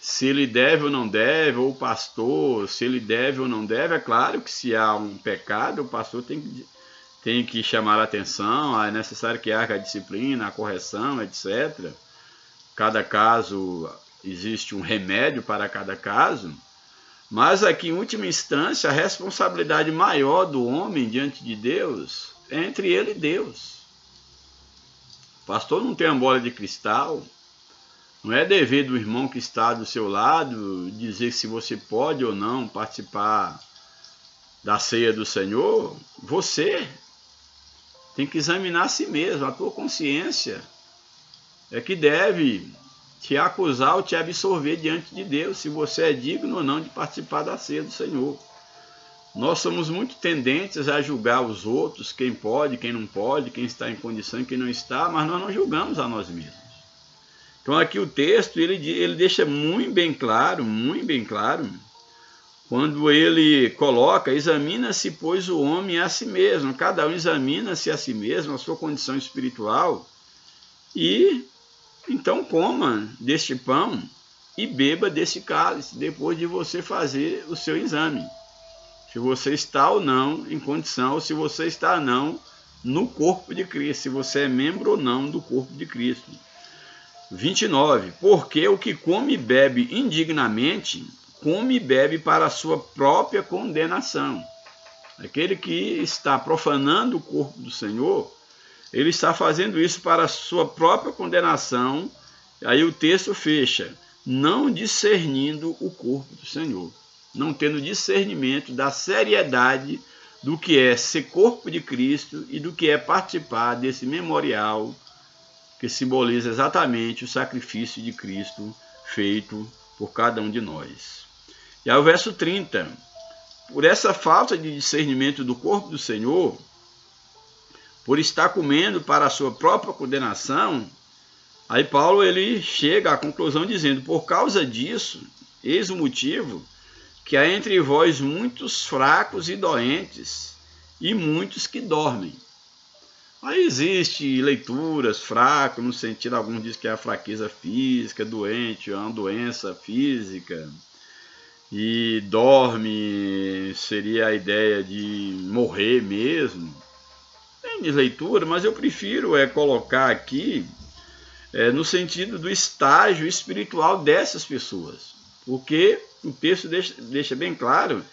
se ele deve ou não deve, ou o pastor, se ele deve ou não deve. É claro que se há um pecado, o pastor tem que chamar a atenção, é necessário que haja a disciplina, a correção, etc. Cada caso existe um remédio para cada caso, mas aqui, em última instância, a responsabilidade maior do homem diante de Deus é entre ele e Deus. O pastor não tem uma bola de cristal, não é dever do irmão que está do seu lado dizer se você pode ou não participar da ceia do Senhor. Você tem que examinar a si mesmo, a tua consciência é que deve te acusar ou te absolver diante de Deus, se você é digno ou não de participar da ceia do Senhor. Nós somos muito tendentes a julgar os outros, quem pode, quem não pode, quem está em condição e quem não está, mas nós não julgamos a nós mesmos. Então aqui o texto, ele deixa muito bem claro, quando ele coloca: examina-se, pois, o homem a si mesmo. Cada um examina-se a si mesmo, a sua condição espiritual, e então coma deste pão e beba desse cálice, depois de você fazer o seu exame. Se você está ou não em condição, ou se você está ou não no corpo de Cristo, se você é membro ou não do corpo de Cristo. 29. Porque o que come e bebe indignamente, come e bebe para a sua própria condenação. Aquele que está profanando o corpo do Senhor, ele está fazendo isso para a sua própria condenação. Aí o texto fecha: não discernindo o corpo do Senhor, não tendo discernimento da seriedade do que é ser corpo de Cristo e do que é participar desse memorial que simboliza exatamente o sacrifício de Cristo feito por cada um de nós. E aí o verso 30, por essa falta de discernimento do corpo do Senhor, por estar comendo para a sua própria condenação, aí Paulo ele chega à conclusão dizendo: por causa disso, eis o motivo que há entre vós muitos fracos e doentes, e muitos que dormem. Aí existe leituras: fraco, no sentido, alguns dizem que é a fraqueza física, doente, é uma doença física, e dorme seria a ideia de morrer mesmo. Tem leitura, mas eu prefiro colocar aqui no sentido do estágio espiritual dessas pessoas, porque o texto deixa bem claro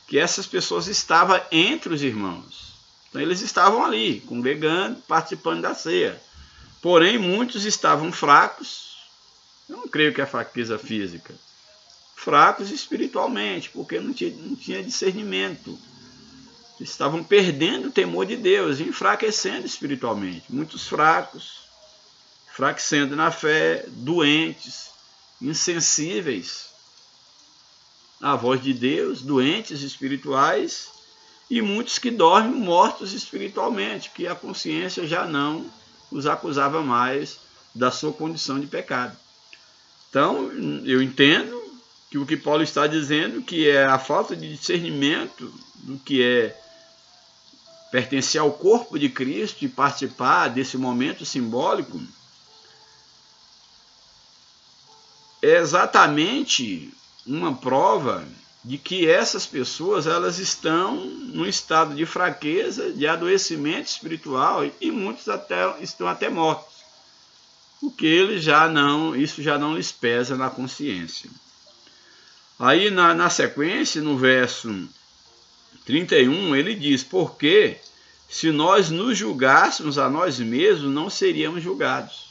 que essas pessoas estavam entre os irmãos. Então eles estavam ali, congregando, participando da ceia. Porém, muitos estavam fracos. Eu não creio que é fraqueza física. Fracos espiritualmente, porque não tinha discernimento. Estavam perdendo o temor de Deus, enfraquecendo espiritualmente. Muitos fracos, enfraquecendo na fé, doentes, insensíveis à voz de Deus, doentes espirituais, e muitos que dormem mortos espiritualmente, que a consciência já não os acusava mais da sua condição de pecado. Então, eu entendo que o que Paulo está dizendo, que é a falta de discernimento do que pertencer ao corpo de Cristo e participar desse momento simbólico, é exatamente uma prova de que essas pessoas elas estão num estado de fraqueza, de adoecimento espiritual, e muitos estão até mortos, porque isso já não lhes pesa na consciência. Aí na sequência, no verso 31, ele diz: porque se nós nos julgássemos a nós mesmos, não seríamos julgados.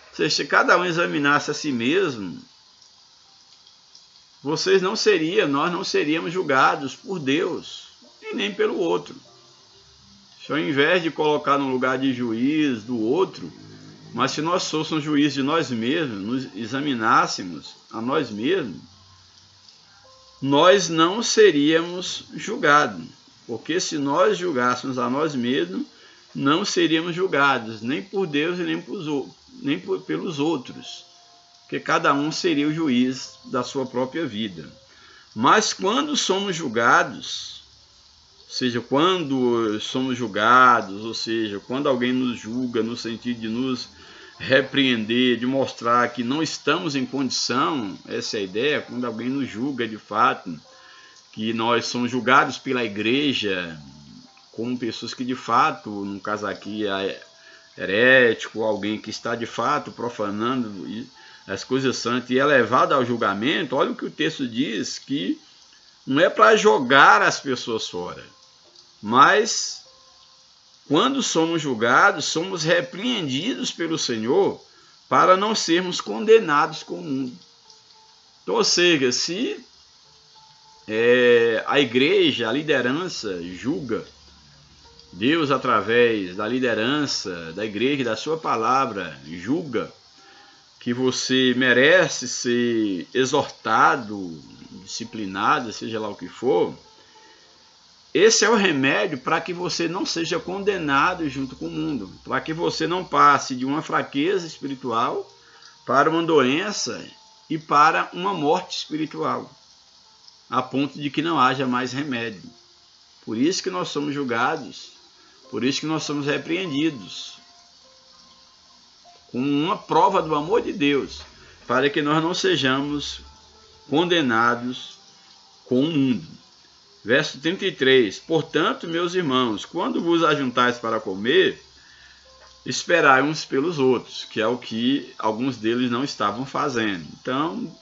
Ou seja, se cada um examinasse a si mesmo, nós não seríamos julgados por Deus e nem pelo outro. Se ao invés de colocar no lugar de juiz do outro, mas se nós fôssemos juiz de nós mesmos, nos examinássemos a nós mesmos, nós não seríamos julgados. Porque se nós julgássemos a nós mesmos, não seríamos julgados, nem por Deus e nem pelos outros. Porque cada um seria o juiz da sua própria vida. Mas quando somos julgados, ou seja, quando alguém nos julga no sentido de nos repreender, de mostrar que não estamos em condição, essa é a ideia, quando alguém nos julga de fato, que nós somos julgados pela igreja como pessoas que de fato, no caso aqui, é herético, alguém que está de fato profanando, as coisas santas, e é levado ao julgamento, olha o que o texto diz, que não é para jogar as pessoas fora, mas quando somos julgados, somos repreendidos pelo Senhor para não sermos condenados com o mundo. Então, ou seja, se a igreja, a liderança julga, Deus, através da liderança da igreja, da sua palavra, julga que você merece ser exortado, disciplinado, seja lá o que for, esse é o remédio para que você não seja condenado junto com o mundo, para que você não passe de uma fraqueza espiritual para uma doença e para uma morte espiritual, a ponto de que não haja mais remédio. Por isso que nós somos julgados, por isso que nós somos repreendidos, com uma prova do amor de Deus, para que nós não sejamos condenados com o mundo. Verso 33, portanto, meus irmãos, quando vos ajuntais para comer, esperai uns pelos outros, que é o que alguns deles não estavam fazendo. Então,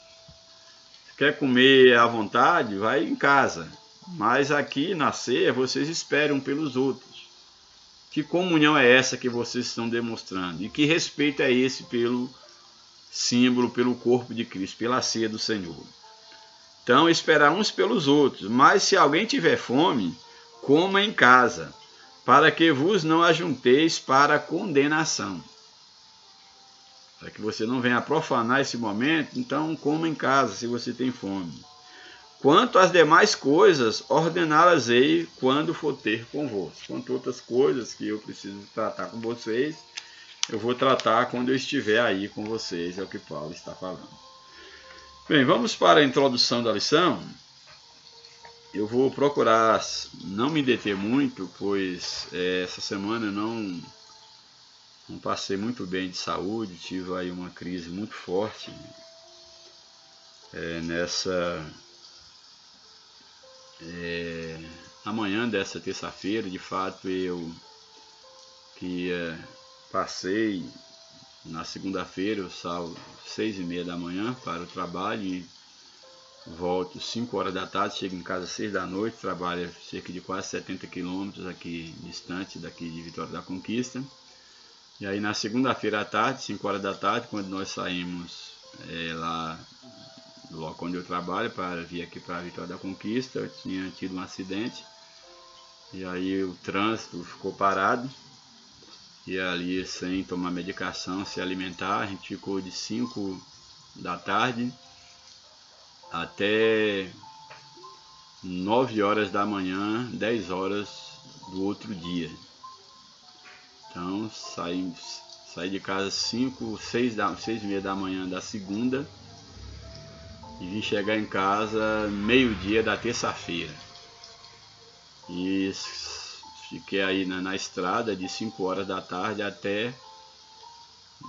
quer comer à vontade, vai em casa, mas aqui na ceia vocês esperam pelos outros. Que comunhão é essa que vocês estão demonstrando? E que respeito é esse pelo símbolo, pelo corpo de Cristo, pela ceia do Senhor? Então, esperar uns pelos outros. Mas se alguém tiver fome, coma em casa, para que vos não ajunteis para a condenação. Para que você não venha profanar esse momento, então coma em casa, se você tem fome. Quanto às demais coisas, ordená-las-ei quando for ter convosco. Quanto outras coisas que eu preciso tratar com vocês, eu vou tratar quando eu estiver aí com vocês, é o que Paulo está falando. Bem, vamos para a introdução da lição. Eu vou procurar não me deter muito, pois essa semana eu não passei muito bem de saúde, tive aí uma crise muito forte amanhã dessa terça-feira. De fato, eu passei na segunda-feira, eu saio 6h30 da manhã para o trabalho e volto 5 horas da tarde, chego em casa 6 da noite, trabalho cerca de quase 70 quilômetros aqui distante daqui de Vitória da Conquista. E aí na segunda-feira à tarde, 5 horas da tarde, quando nós saímos lá do local onde eu trabalho para vir aqui para a Vitória da Conquista, eu tinha tido um acidente e aí o trânsito ficou parado. E ali, sem tomar medicação, se alimentar, a gente ficou de 5 da tarde até 9 horas da manhã, 10 horas do outro dia. Então, saí de casa 6h30 da manhã da segunda e vim chegar em casa meio-dia da terça-feira. E fiquei aí na estrada de 5 horas da tarde até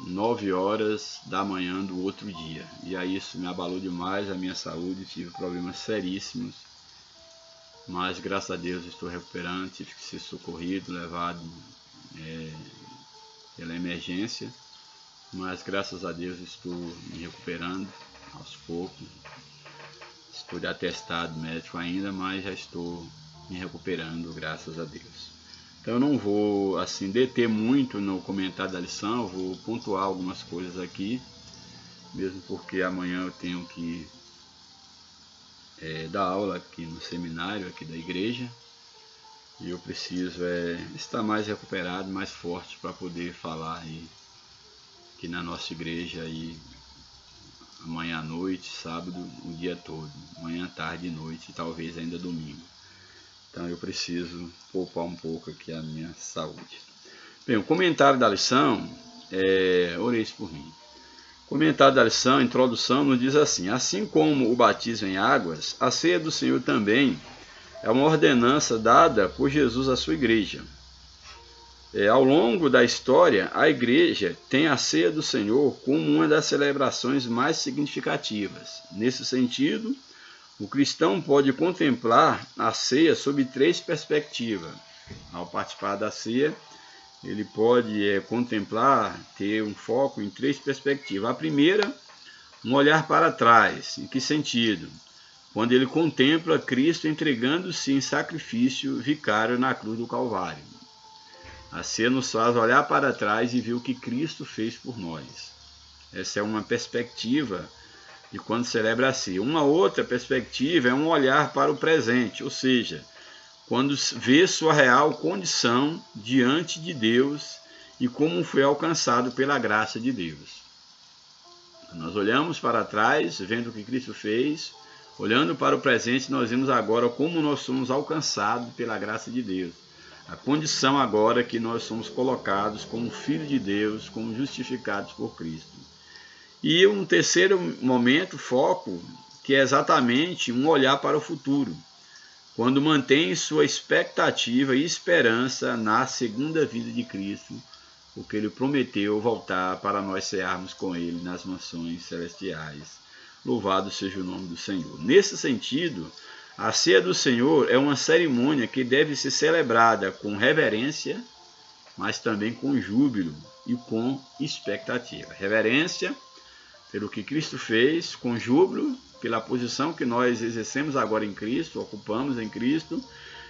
9 horas da manhã do outro dia. E aí isso me abalou demais a minha saúde, tive problemas seríssimos. Mas graças a Deus estou recuperando, tive que ser socorrido, levado pela emergência. Mas graças a Deus estou me recuperando aos poucos. Estou de atestado médico ainda, mas já estou me recuperando, graças a Deus. Então eu não vou assim deter muito no comentário da lição, eu vou pontuar algumas coisas aqui, mesmo porque amanhã eu tenho que dar aula aqui no seminário aqui da igreja e eu preciso estar mais recuperado, mais forte para poder falar aí aqui na nossa igreja aí amanhã à noite, sábado, o dia todo, manhã, tarde e noite, e talvez ainda domingo. Então eu preciso poupar um pouco aqui a minha saúde. Bem, o comentário da lição, oreis por mim. O comentário da lição, a introdução, nos diz assim: assim como o batismo em águas, a ceia do Senhor também é uma ordenança dada por Jesus à sua igreja. Ao longo da história, a igreja tem a ceia do Senhor como uma das celebrações mais significativas. Nesse sentido, o cristão pode contemplar a ceia sob 3 perspectivas. Ao participar da ceia, ele pode contemplar, ter um foco em 3 perspectivas. A primeira, Um olhar para trás. Em que sentido? Quando ele contempla Cristo entregando-se em sacrifício vicário na cruz do Calvário. A ceia nos faz olhar para trás e ver o que Cristo fez por nós. Essa é uma perspectiva de quando celebra a ceia. Uma outra perspectiva é um olhar para o presente, ou seja, quando vê sua real condição diante de Deus e como foi alcançado pela graça de Deus. Nós olhamos para trás, vendo o que Cristo fez, olhando para o presente, nós vemos agora como nós somos alcançados pela graça de Deus. A condição agora que nós somos colocados como filhos de Deus, como justificados por Cristo. E um terceiro momento, foco, que é exatamente um olhar para o futuro, quando mantém sua expectativa e esperança na segunda vinda de Cristo, porque ele prometeu voltar para nós cearmos com ele nas mansões celestiais. Louvado seja o nome do Senhor. Nesse sentido, a ceia do Senhor é uma cerimônia que deve ser celebrada com reverência, mas também com júbilo e com expectativa. Reverência pelo que Cristo fez, com júbilo pela posição que nós exercemos agora em Cristo, ocupamos em Cristo,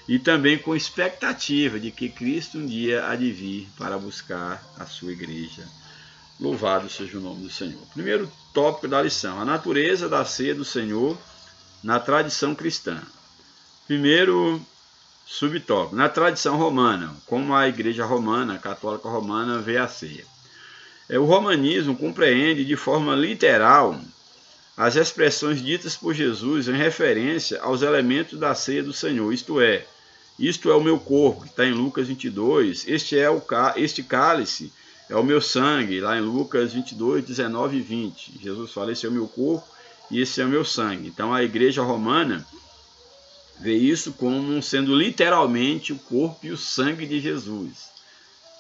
e também com expectativa de que Cristo um dia há de vir para buscar a sua igreja. Louvado seja o nome do Senhor. Primeiro tópico da lição, a natureza da ceia do Senhor na tradição cristã. Primeiro subtópico, na tradição romana, como a igreja romana, a católica romana, vê a ceia. O romanismo compreende de forma literal as expressões ditas por Jesus em referência aos elementos da ceia do Senhor, isto é o meu corpo, que está em Lucas 22, este cálice é o meu sangue, lá em Lucas 22, 19 e 20. Jesus fala, esse é o meu corpo e esse é o meu sangue. Então a igreja romana vê isso como sendo literalmente o corpo e o sangue de Jesus.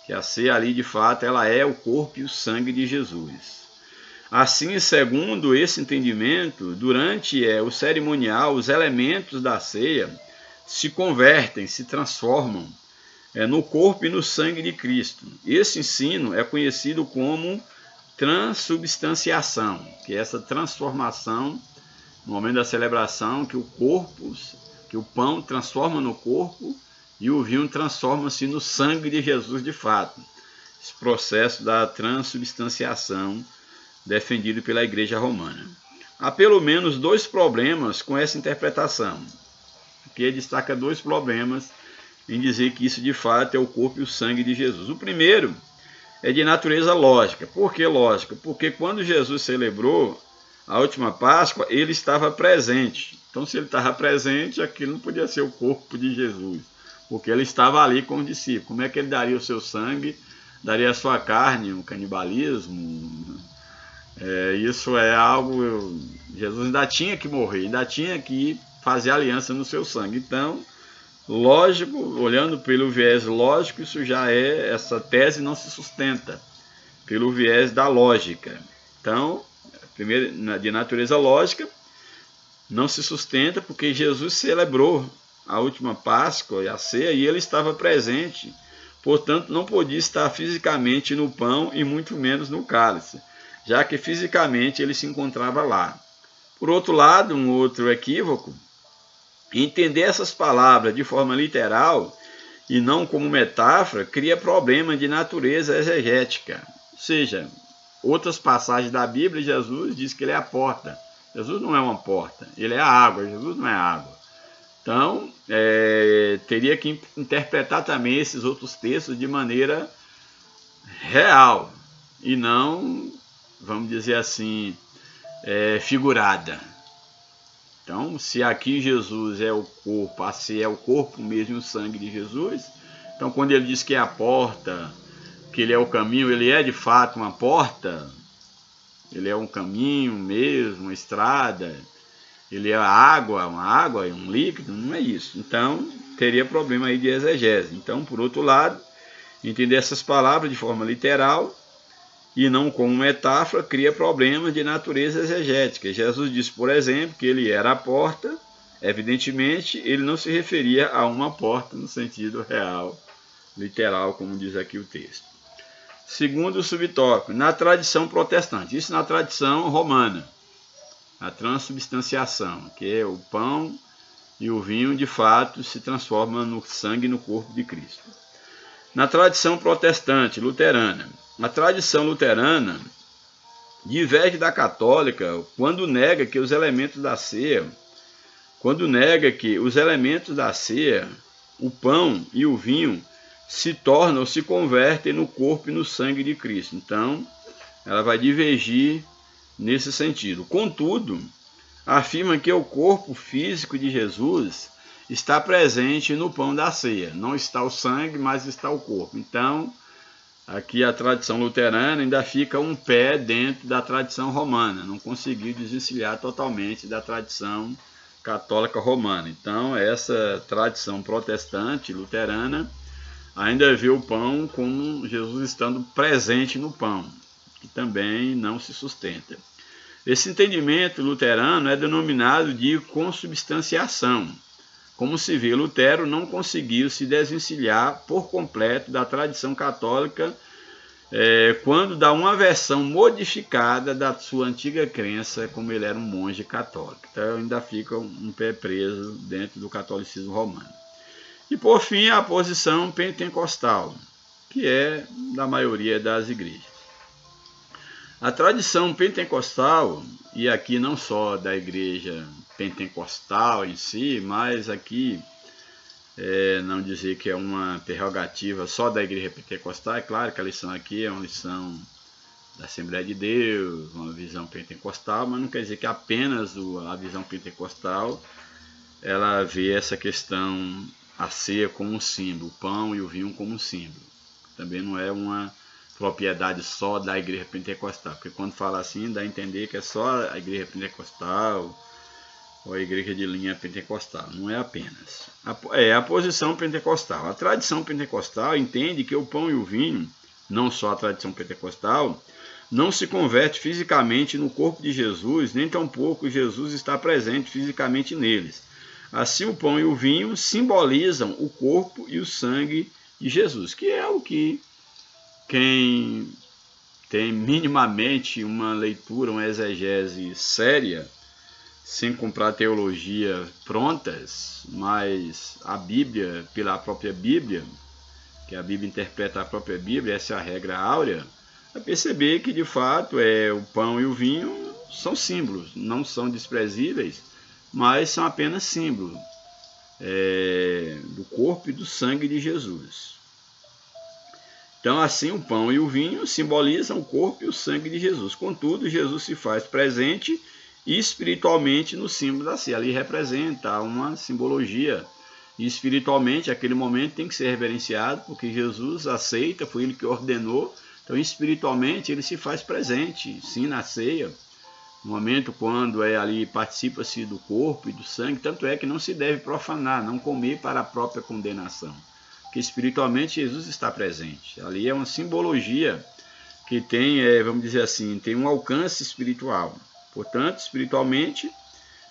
Que a ceia ali, de fato, ela é o corpo e o sangue de Jesus. Assim, segundo esse entendimento, durante o cerimonial, os elementos da ceia se convertem, se transformam no corpo e no sangue de Cristo. Esse ensino é conhecido como transubstanciação, que é essa transformação no momento da celebração, que o pão transforma no corpo e o vinho transforma-se no sangue de Jesus de fato. Esse processo da transubstanciação defendido pela Igreja Romana. Há pelo menos dois problemas com essa interpretação, porque destaca dois problemas em dizer que isso de fato é o corpo e o sangue de Jesus. O primeiro é de natureza lógica. Por que lógica? Porque quando Jesus celebrou a última Páscoa, ele estava presente. Então, se ele estava presente, aquilo não podia ser o corpo de Jesus, porque ele estava ali com os discípulos. Como é que ele daria o seu sangue, daria a sua carne, um canibalismo? Isso é algo... Jesus ainda tinha que morrer, ainda tinha que fazer aliança no seu sangue. Então, lógico, olhando pelo viés lógico, essa tese não se sustenta pelo viés da lógica. Então, primeiro, de natureza lógica, não se sustenta porque Jesus celebrou a última Páscoa e a ceia e ele estava presente, portanto não podia estar fisicamente no pão e muito menos no cálice, já que fisicamente ele se encontrava lá. Por outro lado, um outro equívoco, entender essas palavras de forma literal e não como metáfora cria problema de natureza exegética, ou seja, outras passagens da Bíblia, Jesus diz que ele é a porta. Jesus não é uma porta, ele é a água, Jesus não é a água. Então, teria que interpretar também esses outros textos de maneira real e não, vamos dizer assim, figurada. Então, se aqui Jesus é o corpo, a ceia é o corpo mesmo e o sangue de Jesus, então quando ele diz que é a porta, que ele é o caminho, ele é de fato uma porta, ele é um caminho mesmo, uma estrada, ele é uma água, um líquido, não é isso. Então, teria problema aí de exegese. Então, por outro lado, entender essas palavras de forma literal e não como metáfora, cria problemas de natureza exegética. Jesus disse, por exemplo, que ele era a porta, evidentemente, ele não se referia a uma porta no sentido real, literal, como diz aqui o texto. Segundo subtópico, na tradição protestante, isso na tradição romana. a transubstanciação, que é o pão e o vinho de fato se transformam no sangue e no corpo de Cristo. Na tradição protestante, luterana, a tradição luterana diverge da católica quando nega que os elementos da ceia, o pão e o vinho, se tornam ou se convertem no corpo e no sangue de Cristo. Então, ela vai divergir nesse sentido. Contudo, afirma que o corpo físico de Jesus está presente no pão da ceia. Não está o sangue, mas está o corpo. Então, aqui a tradição luterana ainda fica um pé dentro da tradição romana. Não conseguiu desvencilhar totalmente da tradição católica romana. Então, essa tradição protestante luterana ainda vê o pão como Jesus estando presente no pão, que também não se sustenta. Esse entendimento luterano é denominado de consubstanciação. Como se vê, Lutero não conseguiu se desvencilhar por completo da tradição católica quando dá uma versão modificada da sua antiga crença, como ele era um monge católico. Então ainda fica um pé preso dentro do catolicismo romano. E por fim, a posição pentecostal, que é da maioria das igrejas. A tradição pentecostal, e aqui não só da igreja pentecostal em si, mas aqui não dizer que é uma prerrogativa só da igreja pentecostal, é claro que a lição aqui é uma lição da Assembleia de Deus, uma visão pentecostal, mas não quer dizer que apenas a visão pentecostal ela vê essa questão, a ceia como um símbolo, o pão e o vinho como um símbolo. Também não é uma propriedade só da igreja pentecostal, porque quando fala assim dá a entender que é só a igreja pentecostal ou a igreja de linha pentecostal. Não é apenas. É a posição pentecostal. A tradição pentecostal entende que o pão e o vinho, não só a tradição pentecostal, não se converte fisicamente no corpo de Jesus, nem tampouco Jesus está presente fisicamente neles. Assim, o pão e o vinho simbolizam o corpo e o sangue de Jesus, que é o que quem tem minimamente uma leitura, uma exegese séria, sem comprar teologia prontas, mas a Bíblia, pela própria Bíblia, que a Bíblia interpreta a própria Bíblia, essa é a regra áurea, vai perceber que de fato o pão e o vinho são símbolos, não são desprezíveis, mas são apenas símbolos do corpo e do sangue de Jesus. Então, assim, o pão e o vinho simbolizam o corpo e o sangue de Jesus. Contudo, Jesus se faz presente espiritualmente no símbolo da ceia. Ali representa uma simbologia. E espiritualmente, aquele momento tem que ser reverenciado, porque Jesus aceita, foi ele que ordenou. Então, espiritualmente, ele se faz presente, sim, na ceia. No momento quando ali participa-se do corpo e do sangue, tanto é que não se deve profanar, não comer para a própria condenação. Que espiritualmente Jesus está presente. Ali é uma simbologia que tem, vamos dizer assim, tem um alcance espiritual. Portanto, espiritualmente,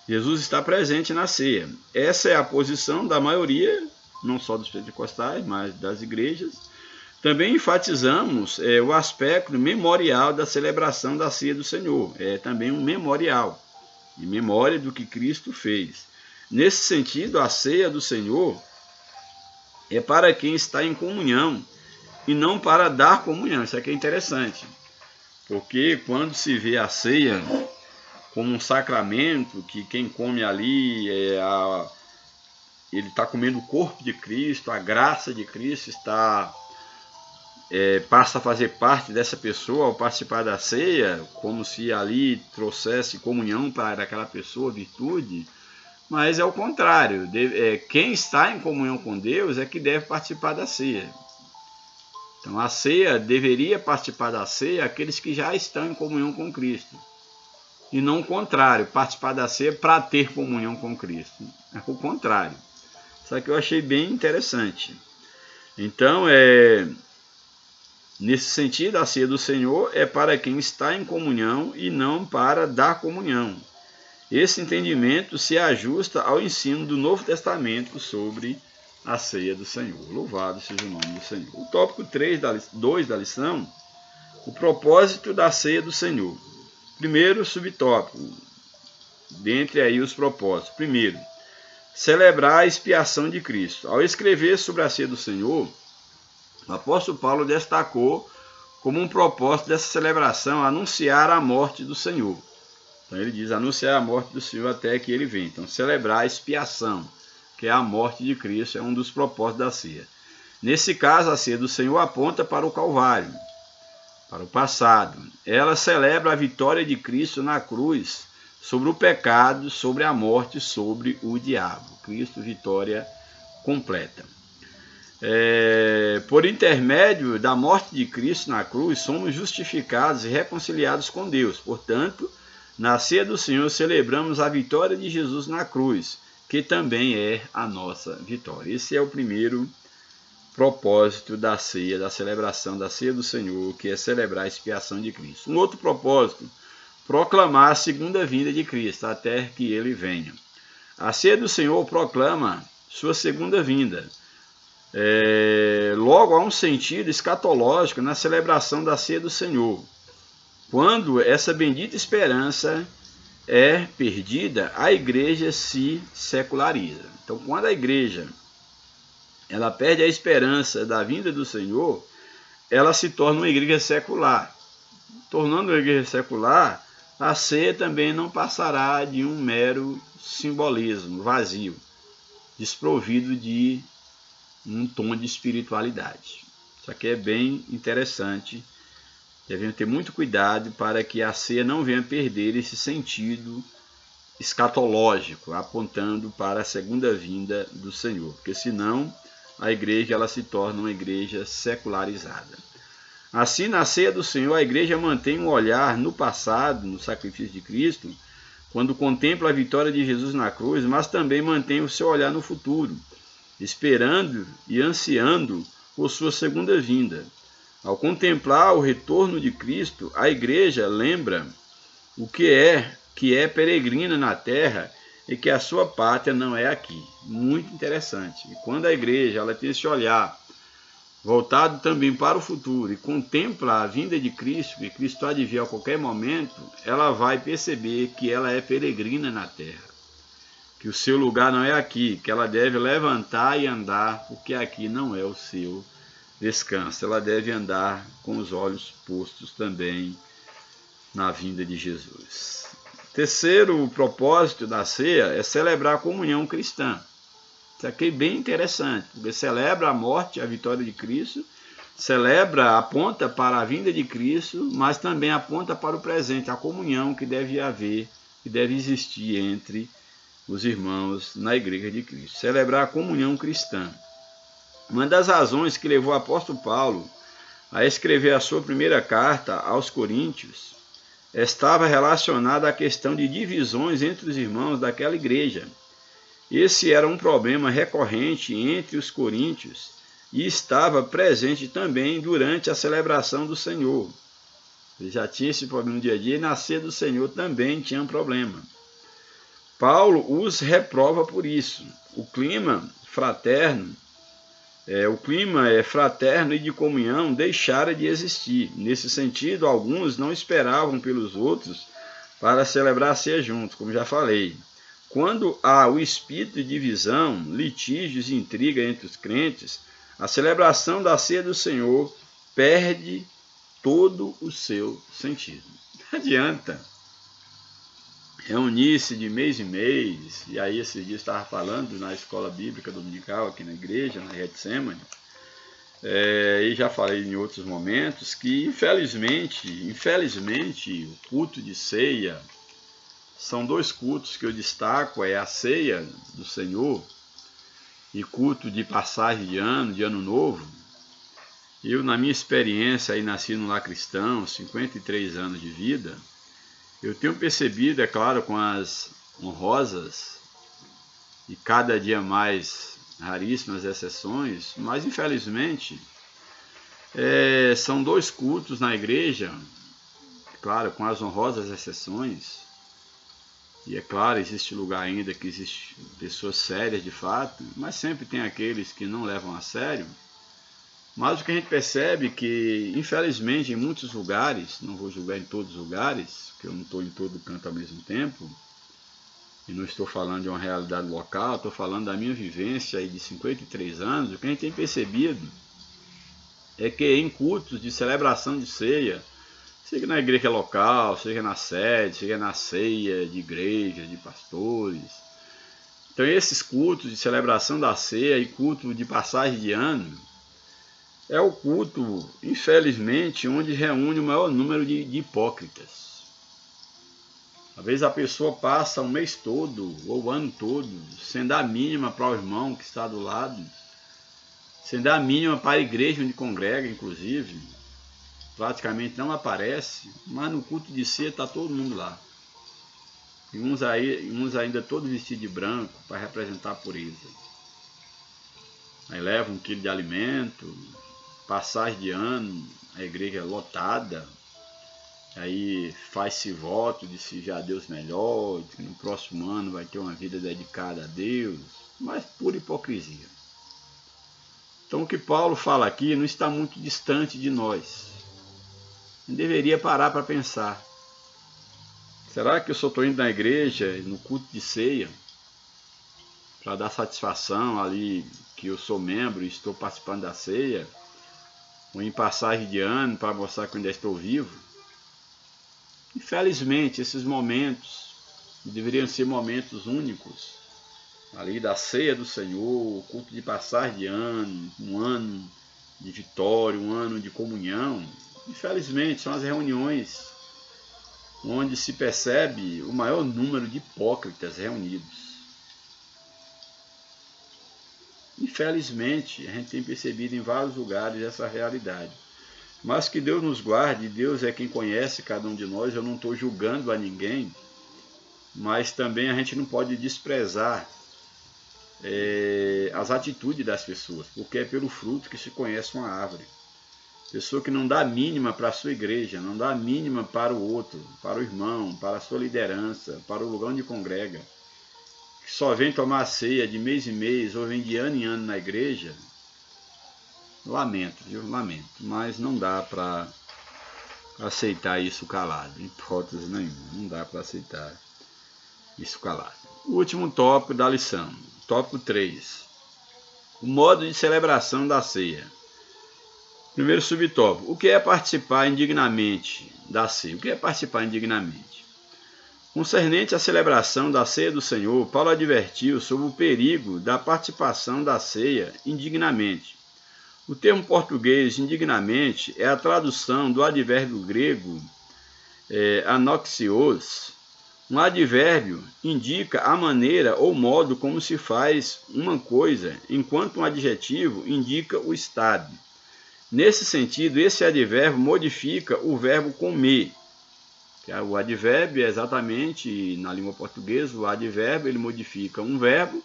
Jesus está presente na ceia. Essa é a posição da maioria, não só dos pentecostais, mas das igrejas. Também enfatizamos o aspecto memorial da celebração da ceia do Senhor. É também um memorial, em memória do que Cristo fez. Nesse sentido, a ceia do Senhor é para quem está em comunhão e não para dar comunhão. Isso aqui é interessante, porque quando se vê a ceia como um sacramento, que quem come ali ele está comendo o corpo de Cristo, a graça de Cristo passa a fazer parte dessa pessoa ao participar da ceia, como se ali trouxesse comunhão para aquela pessoa, virtude. Mas é o contrário, quem está em comunhão com Deus é que deve participar da ceia. Então a ceia, deveria participar da ceia aqueles que já estão em comunhão com Cristo. E não o contrário, participar da ceia para ter comunhão com Cristo. É o contrário. Isso que eu achei bem interessante. Então, nesse sentido, a ceia do Senhor é para quem está em comunhão e não para dar comunhão. Esse entendimento se ajusta ao ensino do Novo Testamento sobre a ceia do Senhor. Louvado seja o nome do Senhor. O tópico 2 da lição, o propósito da ceia do Senhor. Primeiro subtópico, dentre aí os propósitos. Primeiro, celebrar a expiação de Cristo. Ao escrever sobre a ceia do Senhor, o apóstolo Paulo destacou como um propósito dessa celebração anunciar a morte do Senhor. Então ele diz anunciar a morte do Senhor até que ele venha. Então celebrar a expiação, que é a morte de Cristo, é um dos propósitos da ceia. Nesse caso, a ceia do Senhor aponta para o Calvário, para o passado. Ela celebra a vitória de Cristo na cruz sobre o pecado, sobre a morte, sobre o diabo. Cristo, vitória completa. Por intermédio da morte de Cristo na cruz, somos justificados e reconciliados com Deus. Portanto, na ceia do Senhor celebramos a vitória de Jesus na cruz, que também é a nossa vitória. Esse é o primeiro propósito da ceia, da celebração da ceia do Senhor, que é celebrar a expiação de Cristo. Um outro propósito, proclamar a segunda vinda de Cristo, até que ele venha. A ceia do Senhor proclama sua segunda vinda. Logo, há um sentido escatológico na celebração da ceia do Senhor. Quando essa bendita esperança é perdida, a igreja se seculariza. Então, quando a igreja ela perde a esperança da vinda do Senhor, ela se torna uma igreja secular. Tornando uma igreja secular, a ceia também não passará de um mero simbolismo vazio, desprovido de um tom de espiritualidade. Isso aqui é bem interessante. Devemos ter muito cuidado para que a ceia não venha perder esse sentido escatológico, apontando para a segunda vinda do Senhor, porque senão a igreja ela se torna uma igreja secularizada. Assim, na ceia do Senhor, a igreja mantém um olhar no passado, no sacrifício de Cristo, quando contempla a vitória de Jesus na cruz, mas também mantém o seu olhar no futuro, esperando e ansiando por sua segunda vinda. Ao contemplar o retorno de Cristo, a igreja lembra o que é peregrina na terra e que a sua pátria não é aqui. Muito interessante. E quando a igreja ela tem esse olhar voltado também para o futuro e contempla a vinda de Cristo, que Cristo há de vir a qualquer momento, ela vai perceber que ela é peregrina na terra, que o seu lugar não é aqui, que ela deve levantar e andar, porque aqui não é o seu descanso. Ela deve andar com os olhos postos também na vinda de Jesus. Terceiro propósito da ceia é celebrar a comunhão cristã. Isso aqui é bem interessante, porque celebra a morte, a vitória de Cristo, aponta para a vinda de Cristo, mas também aponta para o presente, a comunhão que deve haver, que deve existir entre os irmãos na igreja de Cristo. Celebrar a comunhão cristã. Uma das razões que levou o apóstolo Paulo a escrever a sua primeira carta aos Coríntios estava relacionada à questão de divisões entre os irmãos daquela igreja. Esse era um problema recorrente entre os coríntios e estava presente também durante a celebração do Senhor. Ele já tinha esse problema no dia a dia e na ceia do Senhor também tinha um problema. Paulo os reprova por isso. O clima fraterno e de comunhão deixara de existir. Nesse sentido, alguns não esperavam pelos outros para celebrar a ceia juntos, como já falei. Quando há o espírito de divisão, litígios e intriga entre os crentes, a celebração da ceia do Senhor perde todo o seu sentido. Não adianta reunir-se de mês em mês, e aí esses dias estava falando na escola bíblica dominical aqui na igreja, na Getsemane, e já falei em outros momentos que infelizmente o culto de ceia, são dois cultos que eu destaco, é a ceia do Senhor e culto de passagem de ano novo. Eu, na minha experiência, aí nasci no lar cristão, 53 anos de vida, eu tenho percebido, é claro, com as honrosas e cada dia mais raríssimas exceções, mas infelizmente são dois cultos na igreja, claro, com as honrosas exceções, e é claro, existe lugar ainda que existe pessoas sérias de fato, mas sempre tem aqueles que não levam a sério. Mas o que a gente percebe é que, infelizmente, em muitos lugares, não vou julgar em todos os lugares, porque eu não estou em todo canto ao mesmo tempo, e não estou falando de uma realidade local, estou falando da minha vivência aí de 53 anos, o que a gente tem percebido é que em cultos de celebração de ceia, seja na igreja local, seja na sede, seja na ceia de igreja, de pastores, então esses cultos de celebração da ceia e culto de passagem de ano, é o culto, infelizmente, onde reúne o maior número de hipócritas. Às vezes a pessoa passa o mês todo, ou o ano todo, sem dar a mínima para o irmão que está do lado, sem dar a mínima para a igreja onde congrega, inclusive, praticamente não aparece, mas no culto de ceia está todo mundo lá. E uns ainda todos vestidos de branco para representar a pureza. Aí leva 1 quilo de alimento, passagem de ano, a igreja lotada, aí faz-se voto de se já Deus melhor, de que no próximo ano vai ter uma vida dedicada a Deus, mas pura hipocrisia. Então o que Paulo fala aqui não está muito distante de nós. Eu deveria parar para pensar. Será que eu só estou indo na igreja, no culto de ceia, para dar satisfação ali que eu sou membro e estou participando da ceia, ou em passagem de ano para mostrar que eu ainda estou vivo? Infelizmente, esses momentos deveriam ser momentos únicos, ali da ceia do Senhor, o culto de passagem de ano, um ano de vitória, um ano de comunhão. Infelizmente, são as reuniões onde se percebe o maior número de hipócritas reunidos. Infelizmente, a gente tem percebido em vários lugares essa realidade. Mas que Deus nos guarde, Deus é quem conhece cada um de nós, eu não estou julgando a ninguém, mas também a gente não pode desprezar as atitudes das pessoas, porque é pelo fruto que se conhece uma árvore. Pessoa que não dá a mínima para a sua igreja, não dá a mínima para o outro, para o irmão, para a sua liderança, para o lugar onde congrega, que só vem tomar ceia de mês em mês ou vem de ano em ano na igreja, lamento, viu? Lamento, mas não dá para aceitar isso calado, hipótese nenhuma, não dá para aceitar isso calado. O último tópico da lição, tópico 3, o modo de celebração da ceia. Primeiro subtópico, o que é participar indignamente da ceia? O que é participar indignamente? Concernente à celebração da ceia do Senhor, Paulo advertiu sobre o perigo da participação da ceia indignamente. O termo português indignamente é a tradução do advérbio grego anoxios. Um advérbio indica a maneira ou modo como se faz uma coisa, enquanto um adjetivo indica o estado. Nesse sentido, esse advérbio modifica o verbo comer. O advérbio é exatamente, na língua portuguesa, o advérbio ele modifica um verbo,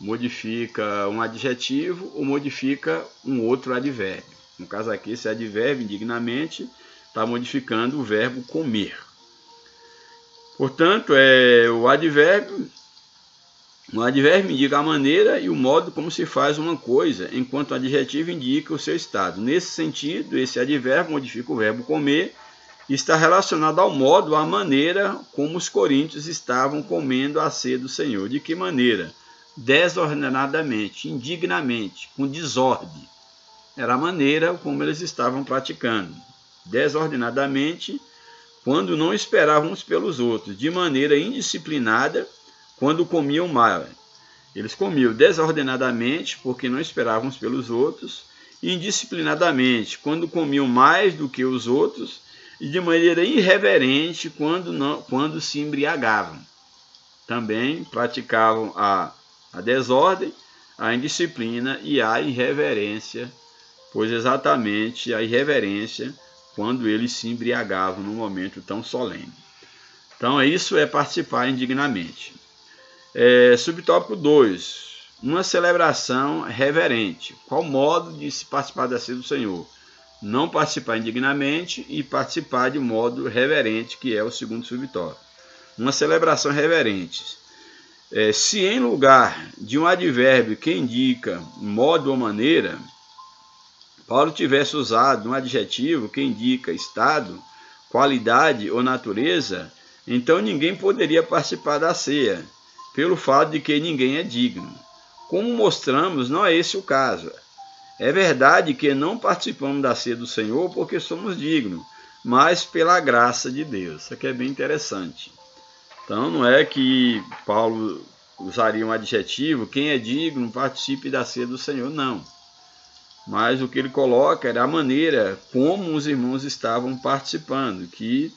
modifica um adjetivo ou modifica um outro advérbio. No caso aqui, esse advérbio, indignamente, está modificando o verbo comer. Portanto, o advérbio indica a maneira e o modo como se faz uma coisa, enquanto o adjetivo indica o seu estado. Nesse sentido, esse advérbio modifica o verbo comer e está relacionado ao modo, à maneira como os coríntios estavam comendo a ceia do Senhor. De que maneira? Desordenadamente, indignamente, com desordem. Era a maneira como eles estavam praticando. Desordenadamente, quando não esperavam uns pelos outros. De maneira indisciplinada, quando comiam mal. Eles comiam desordenadamente, porque não esperavam uns pelos outros, e indisciplinadamente, quando comiam mais do que os outros, e de maneira irreverente, quando se embriagavam. Também praticavam a desordem, a indisciplina e a irreverência, pois exatamente a irreverência quando eles se embriagavam num momento tão solene. Então, isso é participar indignamente. Subtópico 2. Uma celebração reverente. Qual modo de se participar da ceia do Senhor? Não participar indignamente e participar de modo reverente, que é o segundo subtópico. Uma celebração reverente. Se em lugar de um advérbio que indica modo ou maneira, Paulo tivesse usado um adjetivo que indica estado, qualidade ou natureza, então ninguém poderia participar da ceia, pelo fato de que ninguém é digno. Como mostramos, não é esse o caso. É verdade que não participamos da ceia do Senhor porque somos dignos, mas pela graça de Deus. Isso aqui é bem interessante. Então não é que Paulo usaria um adjetivo, quem é digno participe da ceia do Senhor, não. Mas o que ele coloca era a maneira como os irmãos estavam participando, que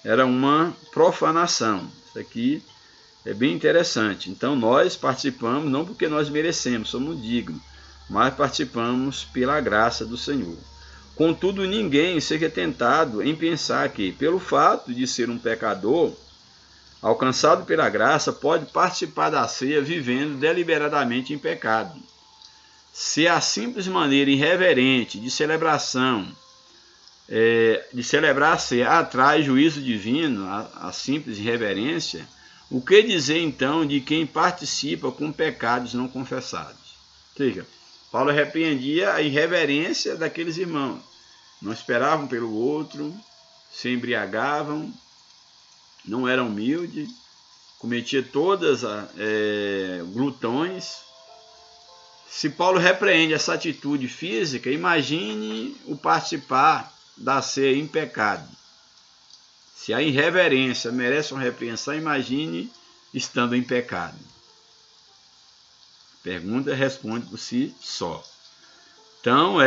era uma profanação. Isso aqui é bem interessante. Então nós participamos não porque nós merecemos, somos dignos, mas participamos pela graça do Senhor. Contudo, ninguém seja tentado em pensar que, pelo fato de ser um pecador, alcançado pela graça, pode participar da ceia vivendo deliberadamente em pecado. Se a simples maneira irreverente de celebração, de celebrar a ceia atrai juízo divino, a simples irreverência, o que dizer então de quem participa com pecados não confessados? Ou seja, Paulo repreendia a irreverência daqueles irmãos. Não esperavam pelo outro, se embriagavam, não eram humildes, cometiam todas glutões. Se Paulo repreende essa atitude física, imagine o participar da ceia em pecado. Se a irreverência merece uma repreensão, imagine estando em pecado. A pergunta responde por si só. Então,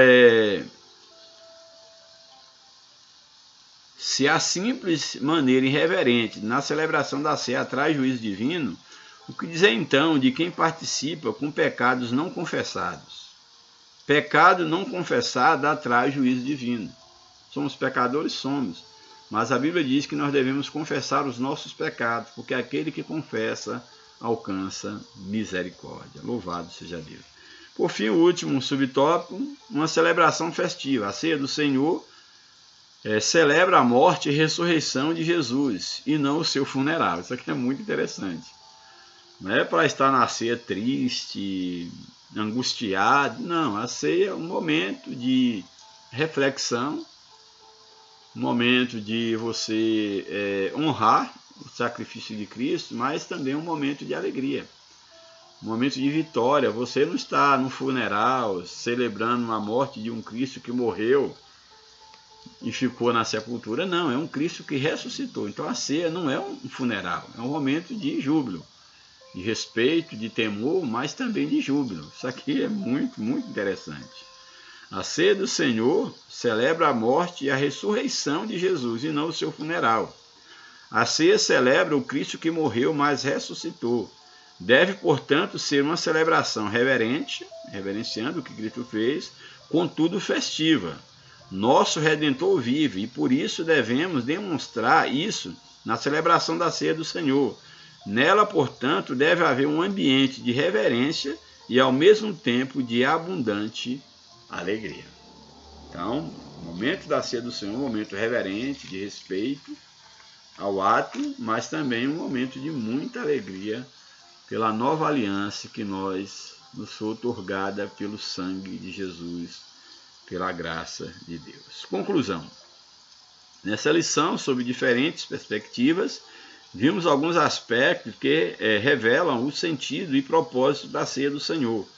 se a simples maneira irreverente na celebração da ceia atrai juízo divino, o que dizer então de quem participa com pecados não confessados? Pecado não confessado atrai juízo divino. Somos pecadores? Somos. Mas a Bíblia diz que nós devemos confessar os nossos pecados, porque aquele que confessa alcança misericórdia. Louvado seja Deus. Por fim, o último subtópico, uma celebração festiva. A ceia do Senhor celebra a morte e ressurreição de Jesus, e não o seu funeral. Isso aqui é muito interessante. Não é para estar na ceia triste, angustiado. Não, a ceia é um momento de reflexão, um momento de você honrar o sacrifício de Cristo, mas também um momento de alegria, um momento de vitória. Você não está no funeral celebrando a morte de um Cristo que morreu e ficou na sepultura. Não, é um Cristo que ressuscitou. Então a ceia não é um funeral, é um momento de júbilo, de respeito, de temor, mas também de júbilo. Isso aqui é muito, muito interessante. A ceia do Senhor celebra a morte e a ressurreição de Jesus, e não o seu funeral. A ceia celebra o Cristo que morreu, mas ressuscitou. Deve, portanto, ser uma celebração reverente, reverenciando o que Cristo fez, contudo festiva. Nosso Redentor vive, e por isso devemos demonstrar isso na celebração da ceia do Senhor. Nela, portanto, deve haver um ambiente de reverência e, ao mesmo tempo, de abundante alegria. Então, o momento da ceia do Senhor é um momento reverente, de respeito ao ato, mas também um momento de muita alegria pela nova aliança que nos foi outorgada pelo sangue de Jesus, pela graça de Deus. Conclusão. Nessa lição, sob diferentes perspectivas, vimos alguns aspectos que revelam o sentido e propósito da ceia do Senhor.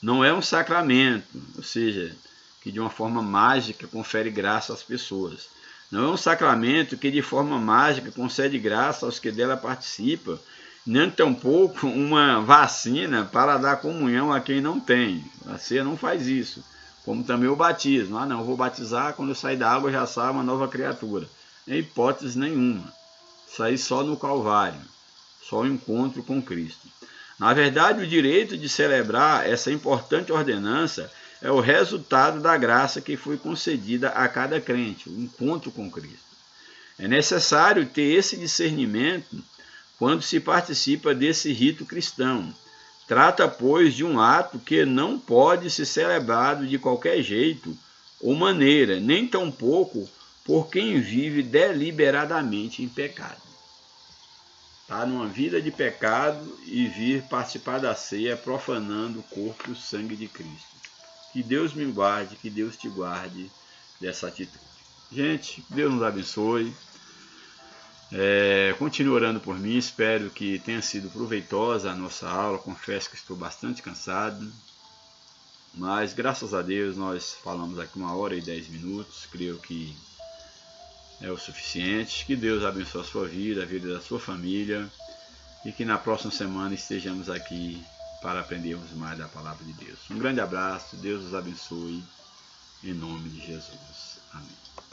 Não é um sacramento, ou seja, que de uma forma mágica confere graça às pessoas. Não é um sacramento que de forma mágica concede graça aos que dela participam, nem tampouco uma vacina para dar comunhão a quem não tem. A ceia não faz isso. Como também o batismo. Ah, não, eu vou batizar, quando eu sair da água já sai uma nova criatura. Em hipótese nenhuma. Sair só no Calvário. Só o encontro com Cristo. Na verdade, o direito de celebrar essa importante ordenança é o resultado da graça que foi concedida a cada crente, o encontro com Cristo. É necessário ter esse discernimento quando se participa desse rito cristão. Trata, pois, de um ato que não pode ser celebrado de qualquer jeito ou maneira, nem tampouco por quem vive deliberadamente em pecado. Está numa vida de pecado e vir participar da ceia profanando o corpo e o sangue de Cristo. Que Deus me guarde, que Deus te guarde dessa atitude. Gente, Deus nos abençoe. Continue orando por mim, espero que tenha sido proveitosa a nossa aula. Confesso que estou bastante cansado, mas graças a Deus nós falamos aqui 1h10, creio que é o suficiente. Que Deus abençoe a sua vida, a vida da sua família, e que na próxima semana estejamos aqui para aprendermos mais da palavra de Deus. Um grande abraço, Deus os abençoe, em nome de Jesus. Amém.